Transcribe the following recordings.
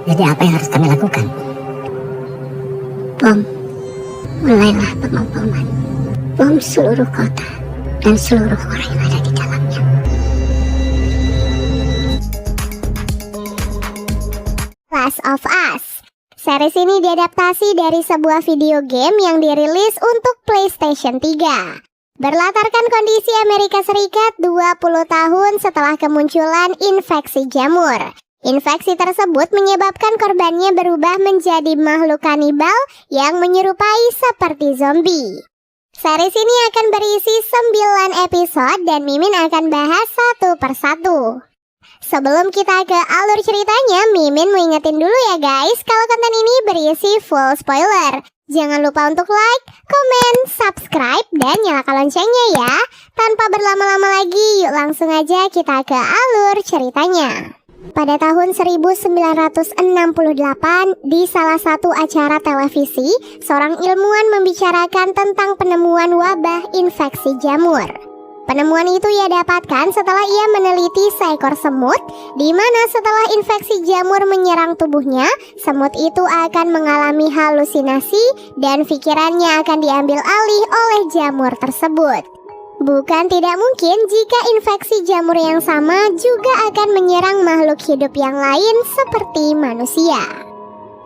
Jadi apa yang harus kami lakukan? Bom. Mulailah pemboman. Bom seluruh kota dan seluruh orang yang ada di dalamnya. Last of Us. Series ini diadaptasi dari sebuah video game yang dirilis untuk PlayStation 3. Berlatarkan kondisi Amerika Serikat 20 tahun setelah kemunculan infeksi jamur. Infeksi tersebut menyebabkan korbannya berubah menjadi makhluk kanibal yang menyerupai seperti zombie. Series ini akan berisi 9 episode dan Mimin akan bahas satu persatu. Sebelum kita ke alur ceritanya, Mimin mau ingetin dulu ya guys, kalau konten ini berisi full spoiler. Jangan lupa untuk like, komen, subscribe, dan nyalakan loncengnya ya. Tanpa berlama-lama lagi, yuk langsung aja kita ke alur ceritanya. Pada tahun 1968, di salah satu acara televisi, seorang ilmuwan membicarakan tentang penemuan wabah infeksi jamur. Penemuan itu ia dapatkan setelah ia meneliti seekor semut, di mana setelah infeksi jamur menyerang tubuhnya, semut itu akan mengalami halusinasi dan pikirannya akan diambil alih oleh jamur tersebut. Bukan tidak mungkin jika infeksi jamur yang sama juga akan menyerang makhluk hidup yang lain seperti manusia.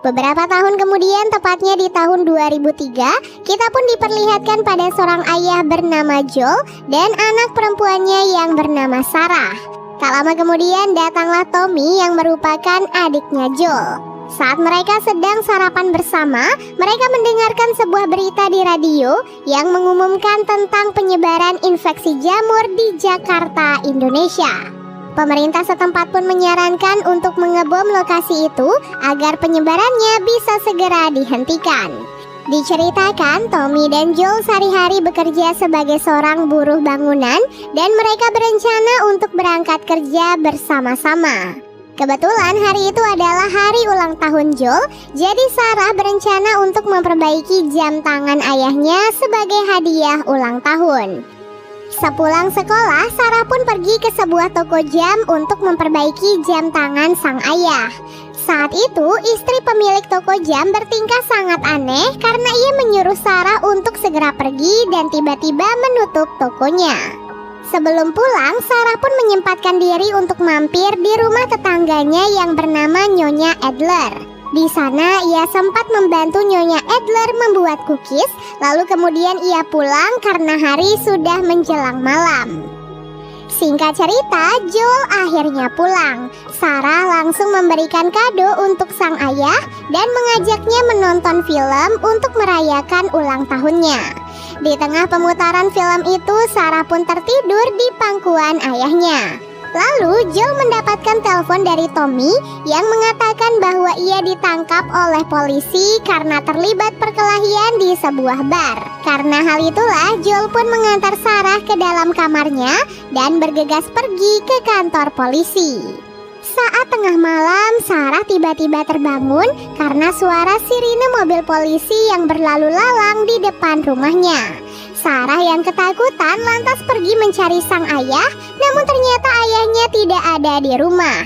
Beberapa tahun kemudian, tepatnya di tahun 2003, kita pun diperlihatkan pada seorang ayah bernama Joel dan anak perempuannya yang bernama Sarah. Tak lama kemudian datanglah Tommy yang merupakan adiknya Joel. Saat mereka sedang sarapan bersama, mereka mendengarkan sebuah berita di radio yang mengumumkan tentang penyebaran infeksi jamur di Jakarta, Indonesia. Pemerintah setempat pun menyarankan untuk mengebom lokasi itu agar penyebarannya bisa segera dihentikan. Diceritakan, Tommy dan Joel sehari-hari bekerja sebagai seorang buruh bangunan dan mereka berencana untuk berangkat kerja bersama-sama. Kebetulan hari itu adalah hari ulang tahun Joel, jadi Sarah berencana untuk memperbaiki jam tangan ayahnya sebagai hadiah ulang tahun. Sepulang sekolah, Sarah pun pergi ke sebuah toko jam untuk memperbaiki jam tangan sang ayah. Saat itu, istri pemilik toko jam bertingkah sangat aneh karena ia menyuruh Sarah untuk segera pergi dan tiba-tiba menutup tokonya. Sebelum pulang, Sarah pun menyempatkan diri untuk mampir di rumah tetangganya yang bernama Nyonya Adler. Di sana ia sempat membantu Nyonya Adler membuat cookies, lalu kemudian ia pulang karena hari sudah menjelang malam. Singkat cerita, Joel akhirnya pulang. Sarah langsung memberikan kado untuk sang ayah dan mengajaknya menonton film untuk merayakan ulang tahunnya. Di tengah pemutaran film itu, Sarah pun tertidur di pangkuan ayahnya. Lalu Joel mendapatkan telepon dari Tommy yang mengatakan bahwa ia ditangkap oleh polisi karena terlibat perkelahian di sebuah bar. Karena hal itulah, Joel pun mengantar Sarah ke dalam kamarnya dan bergegas pergi ke kantor polisi. Saat tengah malam, Sarah tiba-tiba terbangun karena suara sirine mobil polisi yang berlalu lalang di depan rumahnya. Sarah yang ketakutan lantas pergi mencari sang ayah, namun ternyata ayahnya tidak ada di rumah.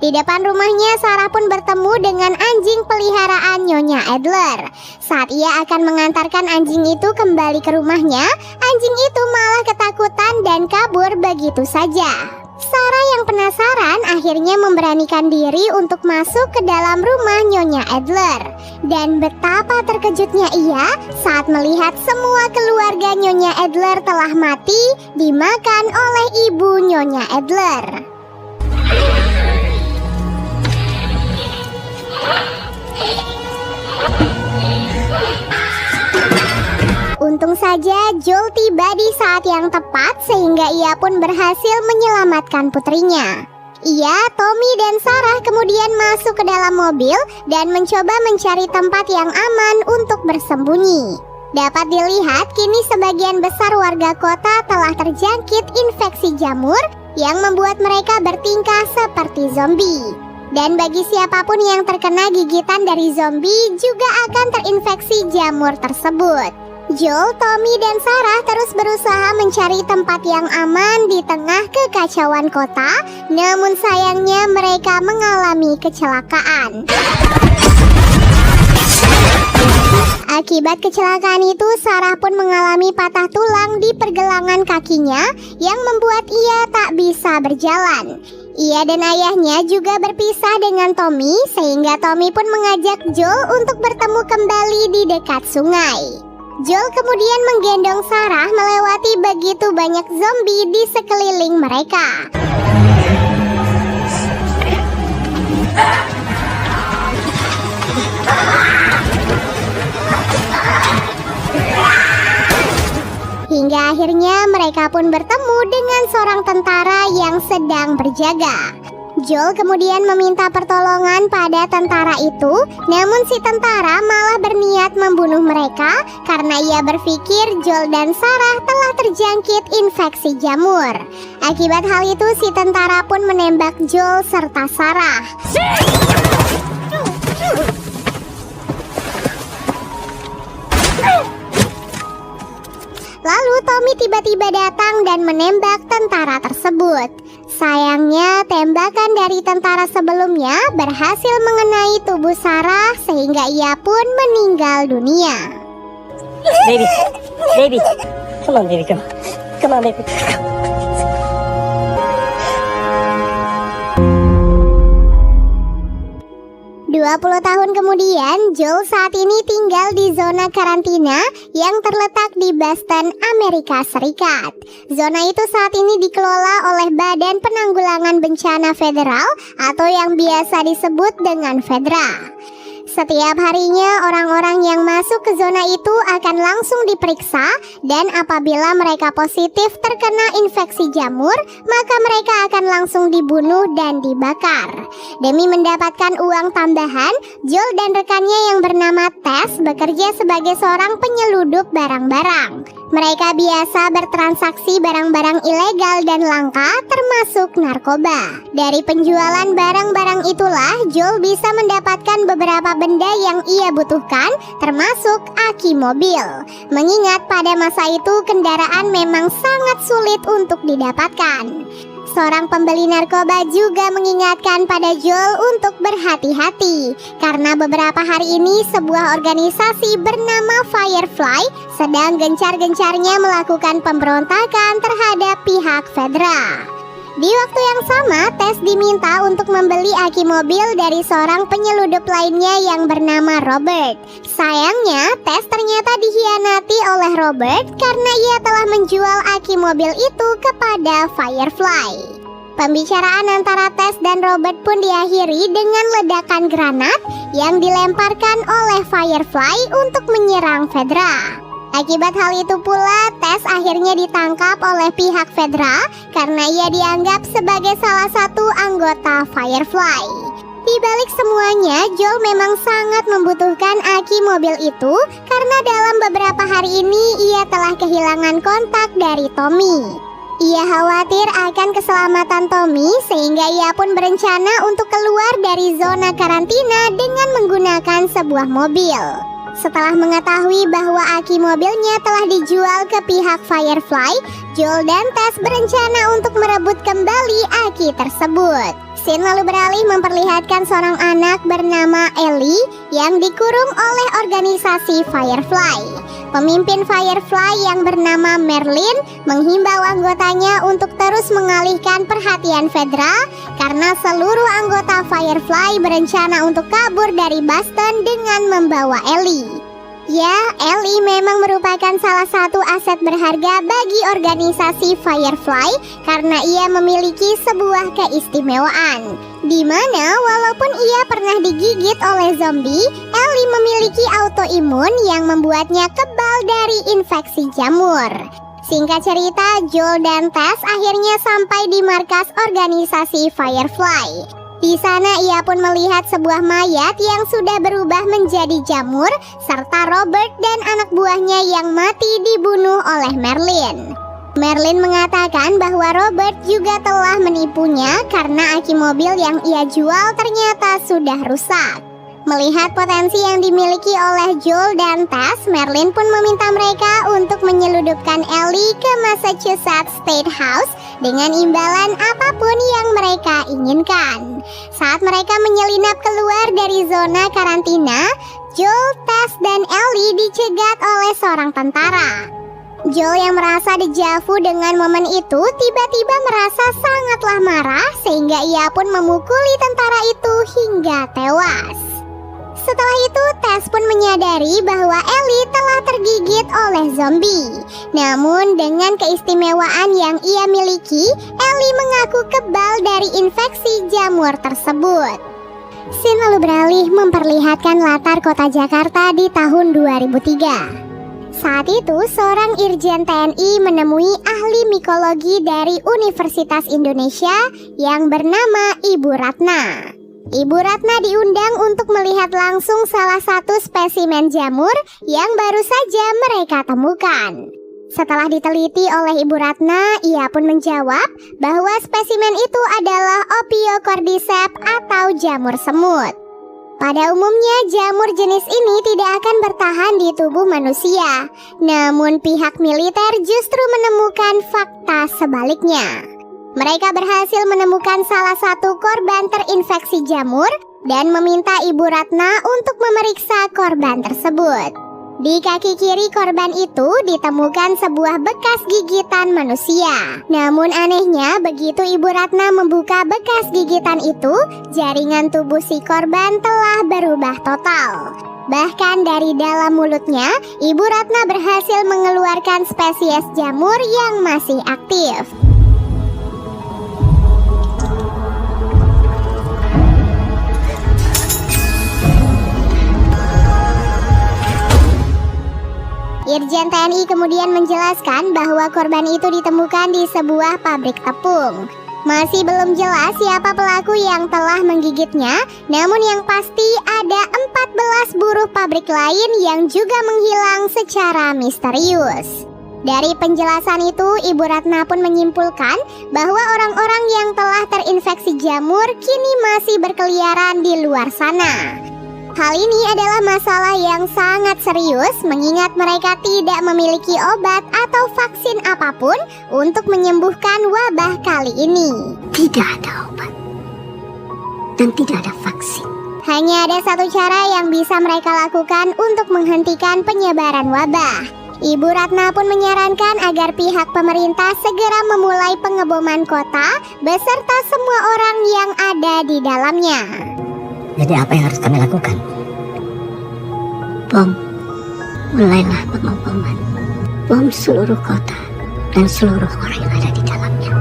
Di depan rumahnya, Sarah pun bertemu dengan anjing peliharaan Nyonya Adler. Saat ia akan mengantarkan anjing itu kembali ke rumahnya, anjing itu malah ketakutan dan kabur begitu saja. Sarah yang penasaran akhirnya memberanikan diri untuk masuk ke dalam rumah Nyonya Adler. Dan betapa terkejutnya ia saat melihat semua keluarga Nyonya Adler telah mati dimakan oleh ibu Nyonya Adler. Untung saja Joel tiba di saat yang tepat sehingga ia pun berhasil menyelamatkan putrinya. Ia, Tommy, dan Sarah kemudian masuk ke dalam mobil dan mencoba mencari tempat yang aman untuk bersembunyi. Dapat dilihat kini sebagian besar warga kota telah terjangkit infeksi jamur yang membuat mereka bertingkah seperti zombie. Dan bagi siapapun yang terkena gigitan dari zombie juga akan terinfeksi jamur tersebut. Joel, Tommy, dan Sarah terus berusaha mencari tempat yang aman di tengah kekacauan kota. Namun sayangnya mereka mengalami kecelakaan. Akibat kecelakaan itu, Sarah pun mengalami patah tulang di pergelangan kakinya yang membuat ia tak bisa berjalan. Ia dan ayahnya juga berpisah dengan Tommy, sehingga Tommy pun mengajak Joel untuk bertemu kembali di dekat sungai. Joel kemudian menggendong Sarah melewati begitu banyak zombie di sekeliling mereka. Hingga akhirnya mereka pun bertemu dengan seorang tentara yang sedang berjaga. Joel kemudian meminta pertolongan pada tentara itu, namun si tentara malah berniat membunuh mereka karena ia berpikir Joel dan Sarah telah terjangkit infeksi jamur. Akibat hal itu, si tentara pun menembak Joel serta Sarah. Lalu Tommy tiba-tiba datang dan menembak tentara tersebut. Sayangnya tembakan dari tentara sebelumnya berhasil mengenai tubuh Sarah sehingga ia pun meninggal dunia. Baby, come on baby, come on baby. 20 tahun kemudian, Joel saat ini tinggal di zona karantina yang terletak di Boston, Amerika Serikat. Zona itu saat ini dikelola oleh Badan Penanggulangan Bencana Federal atau yang biasa disebut dengan Fedra. Setiap harinya orang-orang yang masuk ke zona itu akan langsung diperiksa dan apabila mereka positif terkena infeksi jamur, maka mereka akan langsung dibunuh dan dibakar. Demi mendapatkan uang tambahan, Joel dan rekannya yang bernama Tess bekerja sebagai seorang penyeludup barang-barang. Mereka biasa bertransaksi barang-barang ilegal dan langka termasuk narkoba. Dari penjualan barang-barang itulah Joel bisa mendapatkan beberapa benda yang ia butuhkan termasuk aki mobil. Mengingat pada masa itu kendaraan memang sangat sulit untuk didapatkan. Seorang pembeli narkoba juga mengingatkan pada Joel untuk berhati-hati karena beberapa hari ini sebuah organisasi bernama Firefly sedang gencar-gencarnya melakukan pemberontakan terhadap pihak Fedra. Di waktu yang sama, Tess diminta untuk membeli aki mobil dari seorang penyeludup lainnya yang bernama Robert. Sayangnya, Tess ternyata dikhianati oleh Robert karena ia telah menjual aki mobil itu kepada Firefly. Pembicaraan antara Tess dan Robert pun diakhiri dengan ledakan granat yang dilemparkan oleh Firefly untuk menyerang Fedra. Akibat hal itu pula, Tess akhirnya ditangkap oleh pihak Fedra karena ia dianggap sebagai salah satu anggota Firefly. Di balik semuanya, Joel memang sangat membutuhkan aki mobil itu karena dalam beberapa hari ini ia telah kehilangan kontak dari Tommy. Ia khawatir akan keselamatan Tommy sehingga ia pun berencana untuk keluar dari zona karantina dengan menggunakan sebuah mobil. Setelah mengetahui bahwa aki mobilnya telah dijual ke pihak Firefly, Joel dan Tess berencana untuk merebut kembali aki tersebut. Scene lalu beralih memperlihatkan seorang anak bernama Ellie yang dikurung oleh organisasi Firefly. Pemimpin Firefly yang bernama Merlin menghimbau anggotanya untuk terus mengalihkan perhatian Fedra karena seluruh anggota Firefly berencana untuk kabur dari Boston dengan membawa Ellie. Ya, Ellie memang merupakan salah satu aset berharga bagi organisasi Firefly karena ia memiliki sebuah keistimewaan, di mana walaupun ia pernah digigit oleh zombie, Ellie memiliki autoimun yang membuatnya kebal dari infeksi jamur. Singkat cerita, Joel dan Tess akhirnya sampai di markas organisasi Firefly. Di sana ia pun melihat sebuah mayat yang sudah berubah menjadi jamur serta Robert dan anak buahnya yang mati dibunuh oleh Merlin. Merlin mengatakan bahwa Robert juga telah menipunya karena aki mobil yang ia jual ternyata sudah rusak. Melihat potensi yang dimiliki oleh Joel dan Tess, Marilyn pun meminta mereka untuk menyeludupkan Ellie ke Massachusetts State House dengan imbalan apapun yang mereka inginkan. Saat mereka menyelinap keluar dari zona karantina, Joel, Tess, dan Ellie dicegat oleh seorang tentara. Joel yang merasa dejavu dengan momen itu tiba-tiba merasa sangatlah marah sehingga ia pun memukuli tentara itu hingga tewas. Setelah itu, Tess pun menyadari bahwa Ellie telah tergigit oleh zombie. Namun dengan keistimewaan yang ia miliki, Ellie mengaku kebal dari infeksi jamur tersebut. Scene lalu beralih memperlihatkan latar kota Jakarta di tahun 2003. Saat itu, seorang irjen TNI menemui ahli mikologi dari Universitas Indonesia yang bernama Ibu Ratna. Ibu Ratna diundang untuk melihat langsung salah satu spesimen jamur yang baru saja mereka temukan. Setelah diteliti oleh Ibu Ratna, ia pun menjawab bahwa spesimen itu adalah Ophiocordyceps atau jamur semut. Pada umumnya, jamur jenis ini tidak akan bertahan di tubuh manusia. Namun pihak militer justru menemukan fakta sebaliknya. Mereka berhasil menemukan salah satu korban terinfeksi jamur dan meminta Ibu Ratna untuk memeriksa korban tersebut. Di kaki kiri korban itu ditemukan sebuah bekas gigitan manusia. Namun anehnya, begitu Ibu Ratna membuka bekas gigitan itu, jaringan tubuh si korban telah berubah total. Bahkan dari dalam mulutnya, Ibu Ratna berhasil mengeluarkan spesies jamur yang masih aktif. Irjen TNI kemudian menjelaskan bahwa korban itu ditemukan di sebuah pabrik tepung. Masih belum jelas siapa pelaku yang telah menggigitnya, namun yang pasti ada 14 buruh pabrik lain yang juga menghilang secara misterius. Dari penjelasan itu, Ibu Ratna pun menyimpulkan bahwa orang-orang yang telah terinfeksi jamur kini masih berkeliaran di luar sana. Hal ini adalah masalah yang sangat serius mengingat mereka tidak memiliki obat atau vaksin apapun untuk menyembuhkan wabah kali ini. Tidak ada obat dan tidak ada vaksin. Hanya ada satu cara yang bisa mereka lakukan untuk menghentikan penyebaran wabah. Ibu Ratna pun menyarankan agar pihak pemerintah segera memulai pengeboman kota beserta semua orang yang ada di dalamnya. Jadi apa yang harus kami lakukan? Mulailah pengeboman. Bom seluruh kota dan seluruh orang yang ada di dalamnya.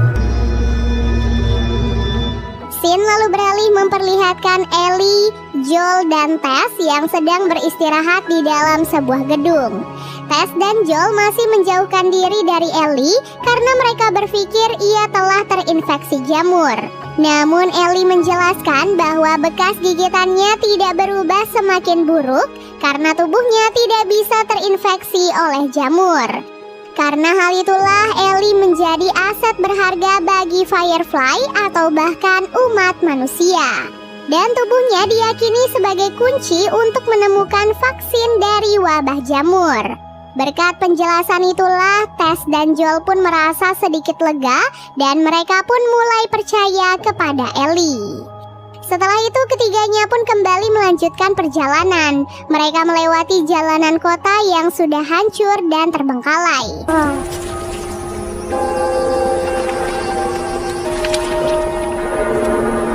Scene lalu beralih memperlihatkan Ellie, Joel, dan Tess yang sedang beristirahat di dalam sebuah gedung. Tess dan Joel masih menjauhkan diri dari Ellie karena mereka berpikir ia telah terinfeksi jamur. Namun Ellie menjelaskan bahwa bekas gigitannya tidak berubah semakin buruk karena tubuhnya tidak bisa terinfeksi oleh jamur. Karena hal itulah Ellie menjadi aset berharga bagi Firefly atau bahkan umat manusia. Dan tubuhnya diyakini sebagai kunci untuk menemukan vaksin dari wabah jamur. Berkat penjelasan itulah, Tess dan Joel pun merasa sedikit lega dan mereka pun mulai percaya kepada Ellie. Setelah itu ketiganya pun kembali melanjutkan perjalanan. Mereka melewati jalanan kota yang sudah hancur dan terbengkalai.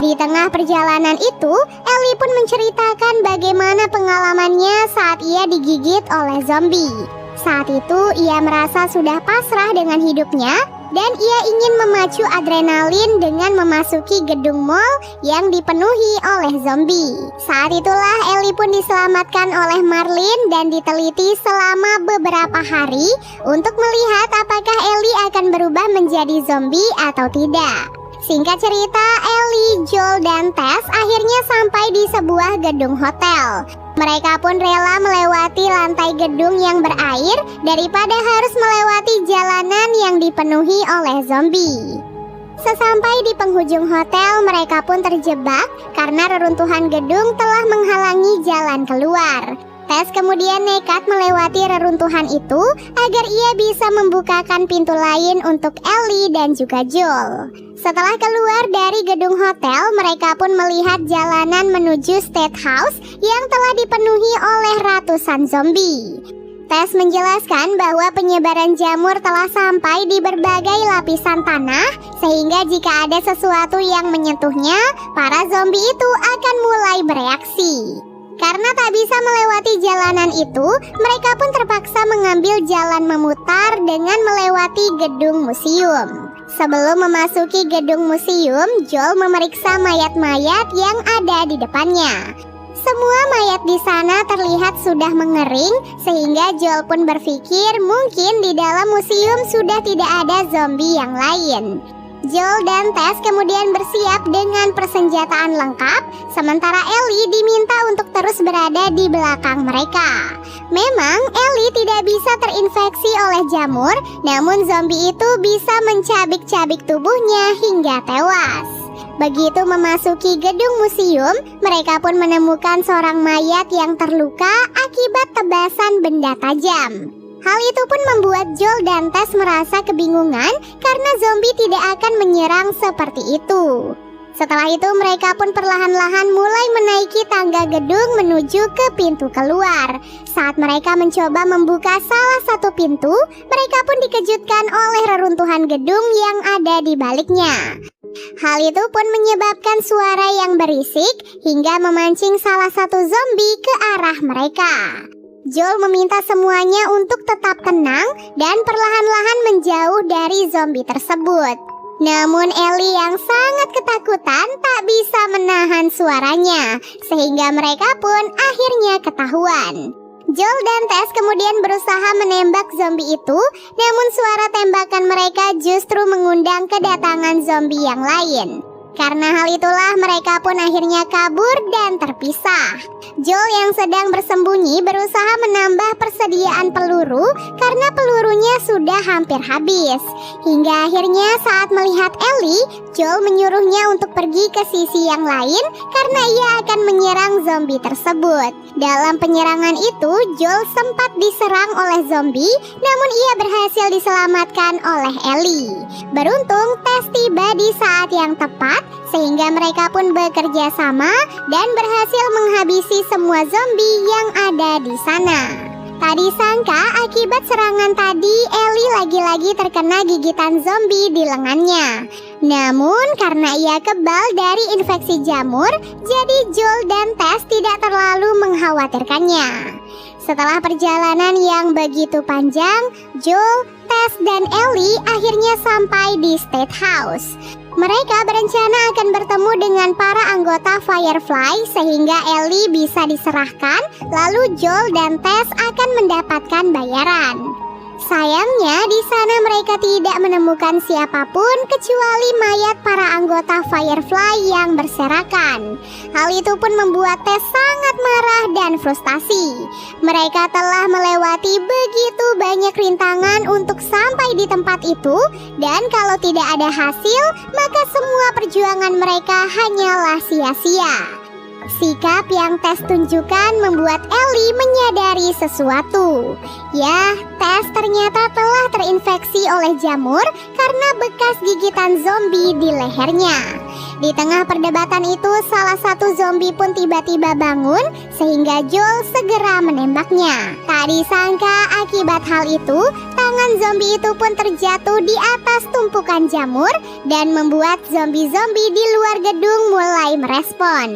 Di tengah perjalanan itu, Ellie pun menceritakan bagaimana pengalamannya saat ia digigit oleh zombie. Saat itu ia merasa sudah pasrah dengan hidupnya dan ia ingin memacu adrenalin dengan memasuki gedung mall yang dipenuhi oleh zombie. Saat itulah Ellie pun diselamatkan oleh Marilyn dan diteliti selama beberapa hari untuk melihat apakah Ellie akan berubah menjadi zombie atau tidak. Singkat cerita, Ellie, Joel, dan Tess akhirnya sampai di sebuah gedung hotel. Mereka pun rela melewati lantai gedung yang berair daripada harus melewati jalanan yang dipenuhi oleh zombie. Sesampai di penghujung hotel, mereka pun terjebak karena reruntuhan gedung telah menghalangi jalan keluar. Tess kemudian nekat melewati reruntuhan itu agar ia bisa membukakan pintu lain untuk Ellie dan juga Joel. Setelah keluar dari gedung hotel, mereka pun melihat jalanan menuju State House yang telah dipenuhi oleh ratusan zombie. Tess menjelaskan bahwa penyebaran jamur telah sampai di berbagai lapisan tanah, sehingga jika ada sesuatu yang menyentuhnya, para zombie itu akan mulai bereaksi. Karena tak bisa melewati jalanan itu, mereka pun terpaksa mengambil jalan memutar dengan melewati gedung museum. Sebelum memasuki gedung museum, Joel memeriksa mayat-mayat yang ada di depannya. Semua mayat di sana terlihat sudah mengering, sehingga Joel pun berpikir mungkin di dalam museum sudah tidak ada zombie yang lain. Joel dan Tess kemudian bersiap dengan persenjataan lengkap, sementara Ellie diminta untuk terus berada di belakang mereka. Memang Ellie tidak bisa terinfeksi oleh jamur, namun zombie itu bisa mencabik-cabik tubuhnya hingga tewas. Begitu memasuki gedung museum, mereka pun menemukan seorang mayat yang terluka akibat tebasan benda tajam. Hal itu pun membuat Joel dan Tess merasa kebingungan karena zombie tidak akan menyerang seperti itu. Setelah itu mereka pun perlahan-lahan mulai menaiki tangga gedung menuju ke pintu keluar. Saat mereka mencoba membuka salah satu pintu, mereka pun dikejutkan oleh reruntuhan gedung yang ada di baliknya. Hal itu pun menyebabkan suara yang berisik hingga memancing salah satu zombie ke arah mereka. Joel meminta semuanya untuk tetap tenang dan perlahan-lahan menjauh dari zombie tersebut. Namun Ellie yang sangat ketakutan tak bisa menahan suaranya, sehingga mereka pun akhirnya ketahuan. Joel dan Tess kemudian berusaha menembak zombie itu, namun suara tembakan mereka justru mengundang kedatangan zombie yang lain. Karena hal itulah mereka pun akhirnya kabur dan terpisah. Joel yang sedang bersembunyi berusaha menambah persediaan peluru karena pelurunya sudah hampir habis. Hingga akhirnya saat melihat Ellie, Joel menyuruhnya untuk pergi ke sisi yang lain karena ia akan menyerang zombie tersebut. Dalam penyerangan itu, Joel sempat diserang oleh zombie, namun ia berhasil diselamatkan oleh Ellie. Beruntung Tess tiba di saat yang tepat, sehingga mereka pun bekerja sama dan berhasil menghabisi semua zombie yang ada di sana. Tak disangka akibat serangan tadi Ellie lagi-lagi terkena gigitan zombie di lengannya. Namun karena ia kebal dari infeksi jamur, jadi Joel dan Tess tidak terlalu mengkhawatirkannya. Setelah perjalanan yang begitu panjang, Joel, Tess, dan Ellie akhirnya sampai di State House. Mereka berencana akan bertemu dengan para anggota Firefly sehingga Ellie bisa diserahkan, lalu Joel dan Tess akan mendapatkan bayaran. Sayangnya di sana mereka tidak menemukan siapapun kecuali mayat para anggota Firefly yang berserakan. Hal itu pun membuat Tess sangat marah dan frustasi. Mereka telah melewati begitu banyak rintangan untuk sampai di tempat itu, dan kalau tidak ada hasil, maka semua perjuangan mereka hanyalah sia-sia. Sikap yang Tess tunjukkan membuat Ellie menyadari sesuatu. Ya, Tess ternyata telah terinfeksi oleh jamur karena bekas gigitan zombie di lehernya. Di tengah perdebatan itu, salah satu zombie pun tiba-tiba bangun sehingga Joel segera menembaknya. Tak disangka akibat hal itu, tangan zombie itu pun terjatuh di atas tumpukan jamur dan membuat zombie-zombie di luar gedung mulai merespon.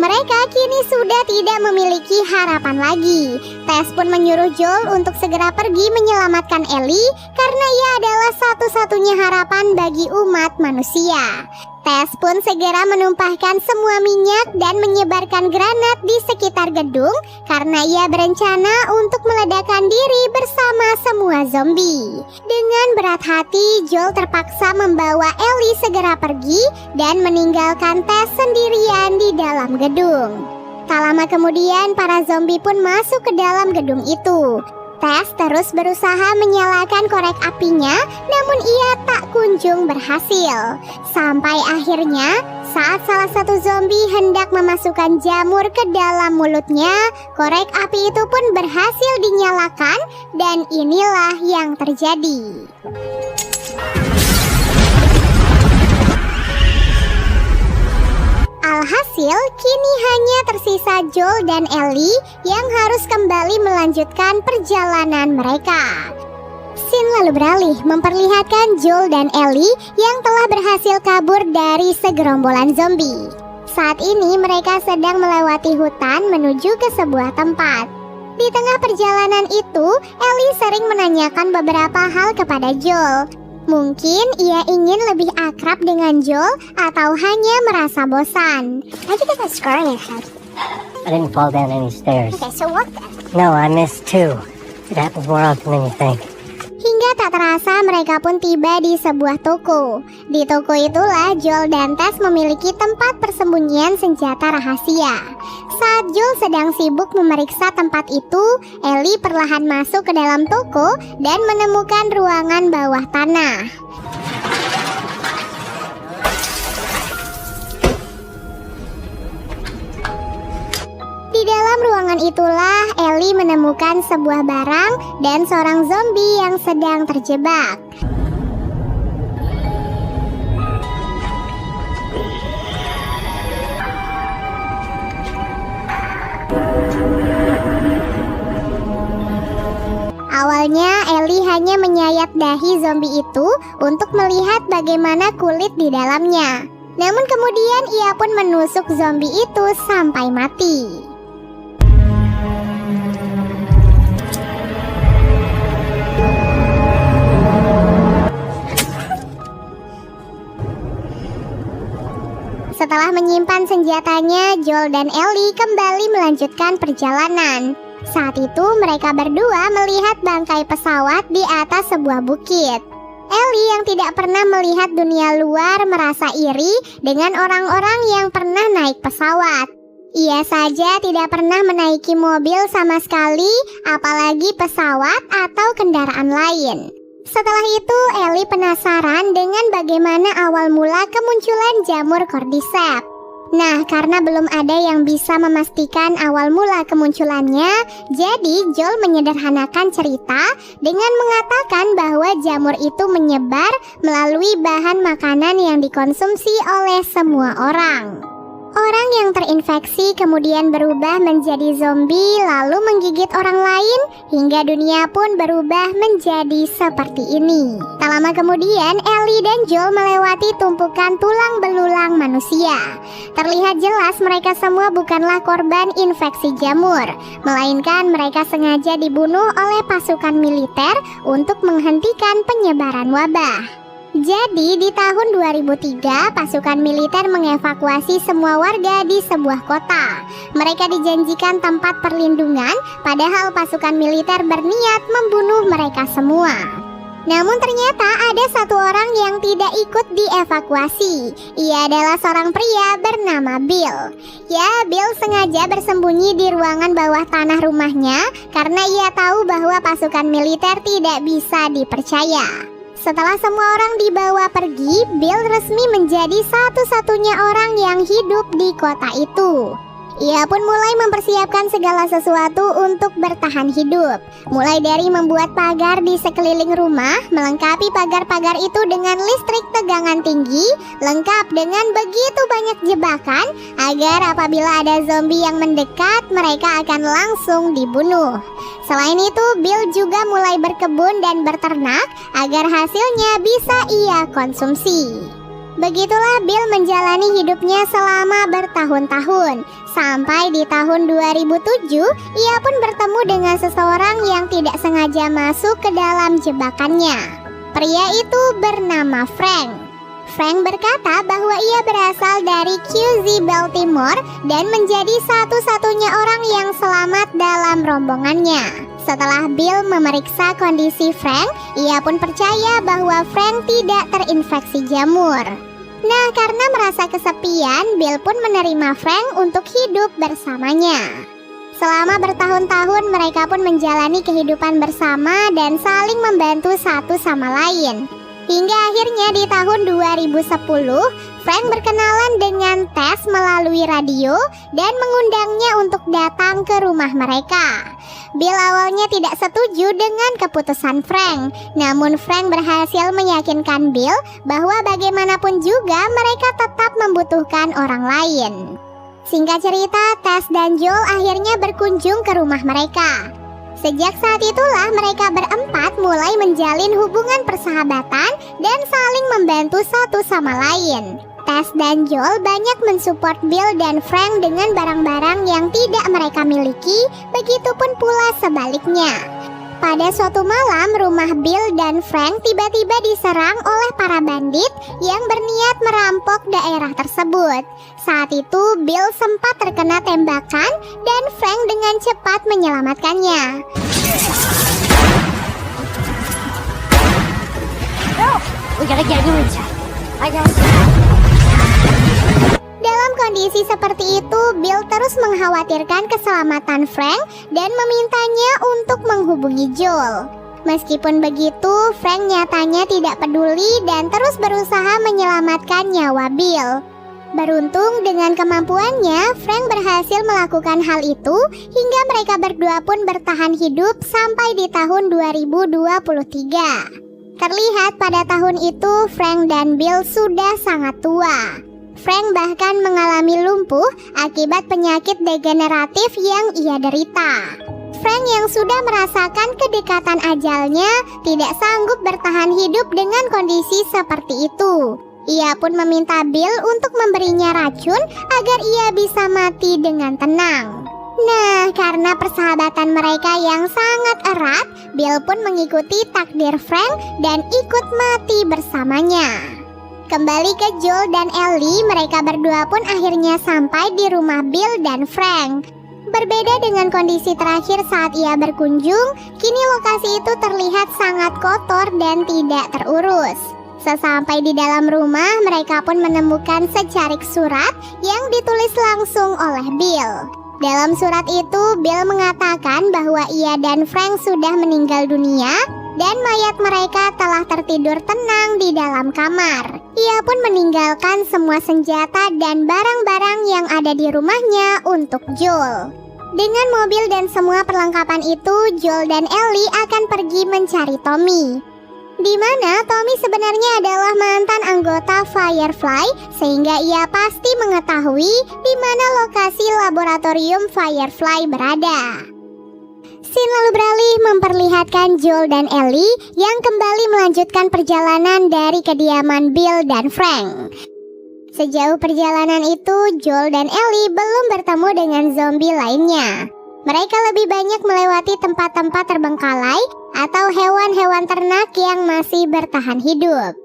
Mereka kini sudah tidak memiliki harapan lagi. Tess pun menyuruh Joel untuk segera pergi menyelamatkan Ellie karena ia adalah satu-satunya harapan bagi umat manusia. Tess pun segera menumpahkan semua minyak dan menyebarkan granat di sekitar gedung karena ia berencana untuk meledakkan diri bersama semua zombie. Dengan berat hati, Joel terpaksa membawa Ellie segera pergi dan meninggalkan Tess sendirian di dalam gedung. Tak lama kemudian, para zombie pun masuk ke dalam gedung itu. Tess terus berusaha menyalakan korek apinya, namun ia tak kunjung berhasil. Sampai akhirnya, saat salah satu zombie hendak memasukkan jamur ke dalam mulutnya, korek api itu pun berhasil dinyalakan, dan inilah yang terjadi. Alhasil, kini hanya tersisa Joel dan Ellie yang harus kembali melanjutkan perjalanan mereka. Scene lalu beralih memperlihatkan Joel dan Ellie yang telah berhasil kabur dari segerombolan zombie. Saat ini mereka sedang melewati hutan menuju ke sebuah tempat. Di tengah perjalanan itu, Ellie sering menanyakan beberapa hal kepada Joel. Mungkin ia ingin lebih akrab dengan Joel atau hanya merasa bosan. How'd you get that scar on your head? I didn't fall down any stairs. Okay, so what then? No, I missed too. It happens more often than you think. Hingga tak terasa mereka pun tiba di sebuah toko. Di toko itulah Joel dan Tess memiliki tempat persembunyian senjata rahasia. Saat Joel sedang sibuk memeriksa tempat itu, Ellie perlahan masuk ke dalam toko dan menemukan ruangan bawah tanah. Di dalam ruangan itulah Ellie menemukan sebuah barang dan seorang zombie yang sedang terjebak. Awalnya Ellie hanya menyayat dahi zombie itu untuk melihat bagaimana kulit di dalamnya. Namun kemudian ia pun menusuk zombie itu sampai mati. Setelah menyimpan senjatanya, Joel dan Ellie kembali melanjutkan perjalanan. Saat itu mereka berdua melihat bangkai pesawat di atas sebuah bukit. Ellie yang tidak pernah melihat dunia luar merasa iri dengan orang-orang yang pernah naik pesawat. Ia saja tidak pernah menaiki mobil sama sekali, apalagi pesawat atau kendaraan lain. Setelah itu, Ellie penasaran dengan bagaimana awal mula kemunculan jamur cordyceps. Nah, karena belum ada yang bisa memastikan awal mula kemunculannya, jadi Joel menyederhanakan cerita dengan mengatakan bahwa jamur itu menyebar melalui bahan makanan yang dikonsumsi oleh semua orang. Orang yang terinfeksi kemudian berubah menjadi zombie lalu menggigit orang lain hingga dunia pun berubah menjadi seperti ini. Tak lama kemudian Ellie dan Joel melewati tumpukan tulang belulang manusia. Terlihat jelas mereka semua bukanlah korban infeksi jamur, melainkan mereka sengaja dibunuh oleh pasukan militer untuk menghentikan penyebaran wabah. Jadi di tahun 2003 pasukan militer mengevakuasi semua warga di sebuah kota. Mereka dijanjikan tempat perlindungan, padahal pasukan militer berniat membunuh mereka semua. Namun ternyata ada satu orang yang tidak ikut dievakuasi. Ia adalah seorang pria bernama Bill. Ya, Bill sengaja bersembunyi di ruangan bawah tanah rumahnya karena ia tahu bahwa pasukan militer tidak bisa dipercaya. Setelah semua orang dibawa pergi, Bill resmi menjadi satu-satunya orang yang hidup di kota itu. Ia pun mulai mempersiapkan segala sesuatu untuk bertahan hidup. Mulai dari membuat pagar di sekeliling rumah, melengkapi pagar-pagar itu dengan listrik tegangan tinggi, lengkap dengan begitu banyak jebakan, agar apabila ada zombie yang mendekat, mereka akan langsung dibunuh. Selain itu, Bill juga mulai berkebun dan berternak, agar hasilnya bisa ia konsumsi. Begitulah Bill menjalani hidupnya selama bertahun-tahun. Sampai di tahun 2007, ia pun bertemu dengan seseorang yang tidak sengaja masuk ke dalam jebakannya. Pria itu bernama Frank. Frank berkata bahwa ia berasal dari QZ Baltimore dan menjadi satu-satunya orang yang selamat dalam rombongannya. Setelah Bill memeriksa kondisi Frank, ia pun percaya bahwa Frank tidak terinfeksi jamur. Nah, karena merasa kesepian, Bill pun menerima Frank untuk hidup bersamanya. Selama bertahun-tahun mereka pun menjalani kehidupan bersama dan saling membantu satu sama lain. Hingga akhirnya di tahun 2010, Frank berkenalan dengan Tess melalui radio dan mengundangnya untuk datang ke rumah mereka. Bill awalnya tidak setuju dengan keputusan Frank, namun Frank berhasil meyakinkan Bill bahwa bagaimanapun juga mereka tetap membutuhkan orang lain. Singkat cerita, Tess dan Joel akhirnya berkunjung ke rumah mereka. Sejak saat itulah mereka berempat mulai menjalin hubungan persahabatan dan saling membantu satu sama lain. Tess dan Joel banyak mensupport Bill dan Frank dengan barang-barang yang tidak mereka miliki, begitupun pula sebaliknya. Pada suatu malam, rumah Bill dan Frank tiba-tiba diserang oleh para bandit yang berniat merampok daerah tersebut. Saat itu, Bill sempat terkena tembakan dan Frank dengan cepat menyelamatkannya. We gotta get you inside. Dalam kondisi seperti itu, Bill terus mengkhawatirkan keselamatan Frank dan memintanya untuk menghubungi Joel. Meskipun begitu, Frank nyatanya tidak peduli dan terus berusaha menyelamatkan nyawa Bill. Beruntung dengan kemampuannya, Frank berhasil melakukan hal itu hingga mereka berdua pun bertahan hidup sampai di tahun 2023. Terlihat pada tahun itu Frank dan Bill sudah sangat tua. Frank bahkan mengalami lumpuh akibat penyakit degeneratif yang ia derita. Frank yang sudah merasakan kedekatan ajalnya tidak sanggup bertahan hidup dengan kondisi seperti itu. Ia pun meminta Bill untuk memberinya racun agar ia bisa mati dengan tenang. Nah, karena persahabatan mereka yang sangat erat, Bill pun mengikuti takdir Frank dan ikut mati bersamanya. Kembali ke Joel dan Ellie, mereka berdua pun akhirnya sampai di rumah Bill dan Frank. Berbeda dengan kondisi terakhir saat ia berkunjung, kini lokasi itu terlihat sangat kotor dan tidak terurus. Sesampai di dalam rumah, mereka pun menemukan secarik surat yang ditulis langsung oleh Bill. Dalam surat itu, Bill mengatakan bahwa ia dan Frank sudah meninggal dunia dan mayat mereka telah tertidur tenang di dalam kamar. Ia pun meninggalkan semua senjata dan barang-barang yang ada di rumahnya untuk Joel. Dengan mobil dan semua perlengkapan itu, Joel dan Ellie akan pergi mencari Tommy. Di mana Tommy sebenarnya adalah mantan anggota Firefly, sehingga ia pasti mengetahui di mana lokasi laboratorium Firefly berada. Scene lalu beralih memperlihatkan Joel dan Ellie yang kembali melanjutkan perjalanan dari kediaman Bill dan Frank. Sejauh perjalanan itu, Joel dan Ellie belum bertemu dengan zombie lainnya. Mereka lebih banyak melewati tempat-tempat terbengkalai atau hewan-hewan ternak yang masih bertahan hidup.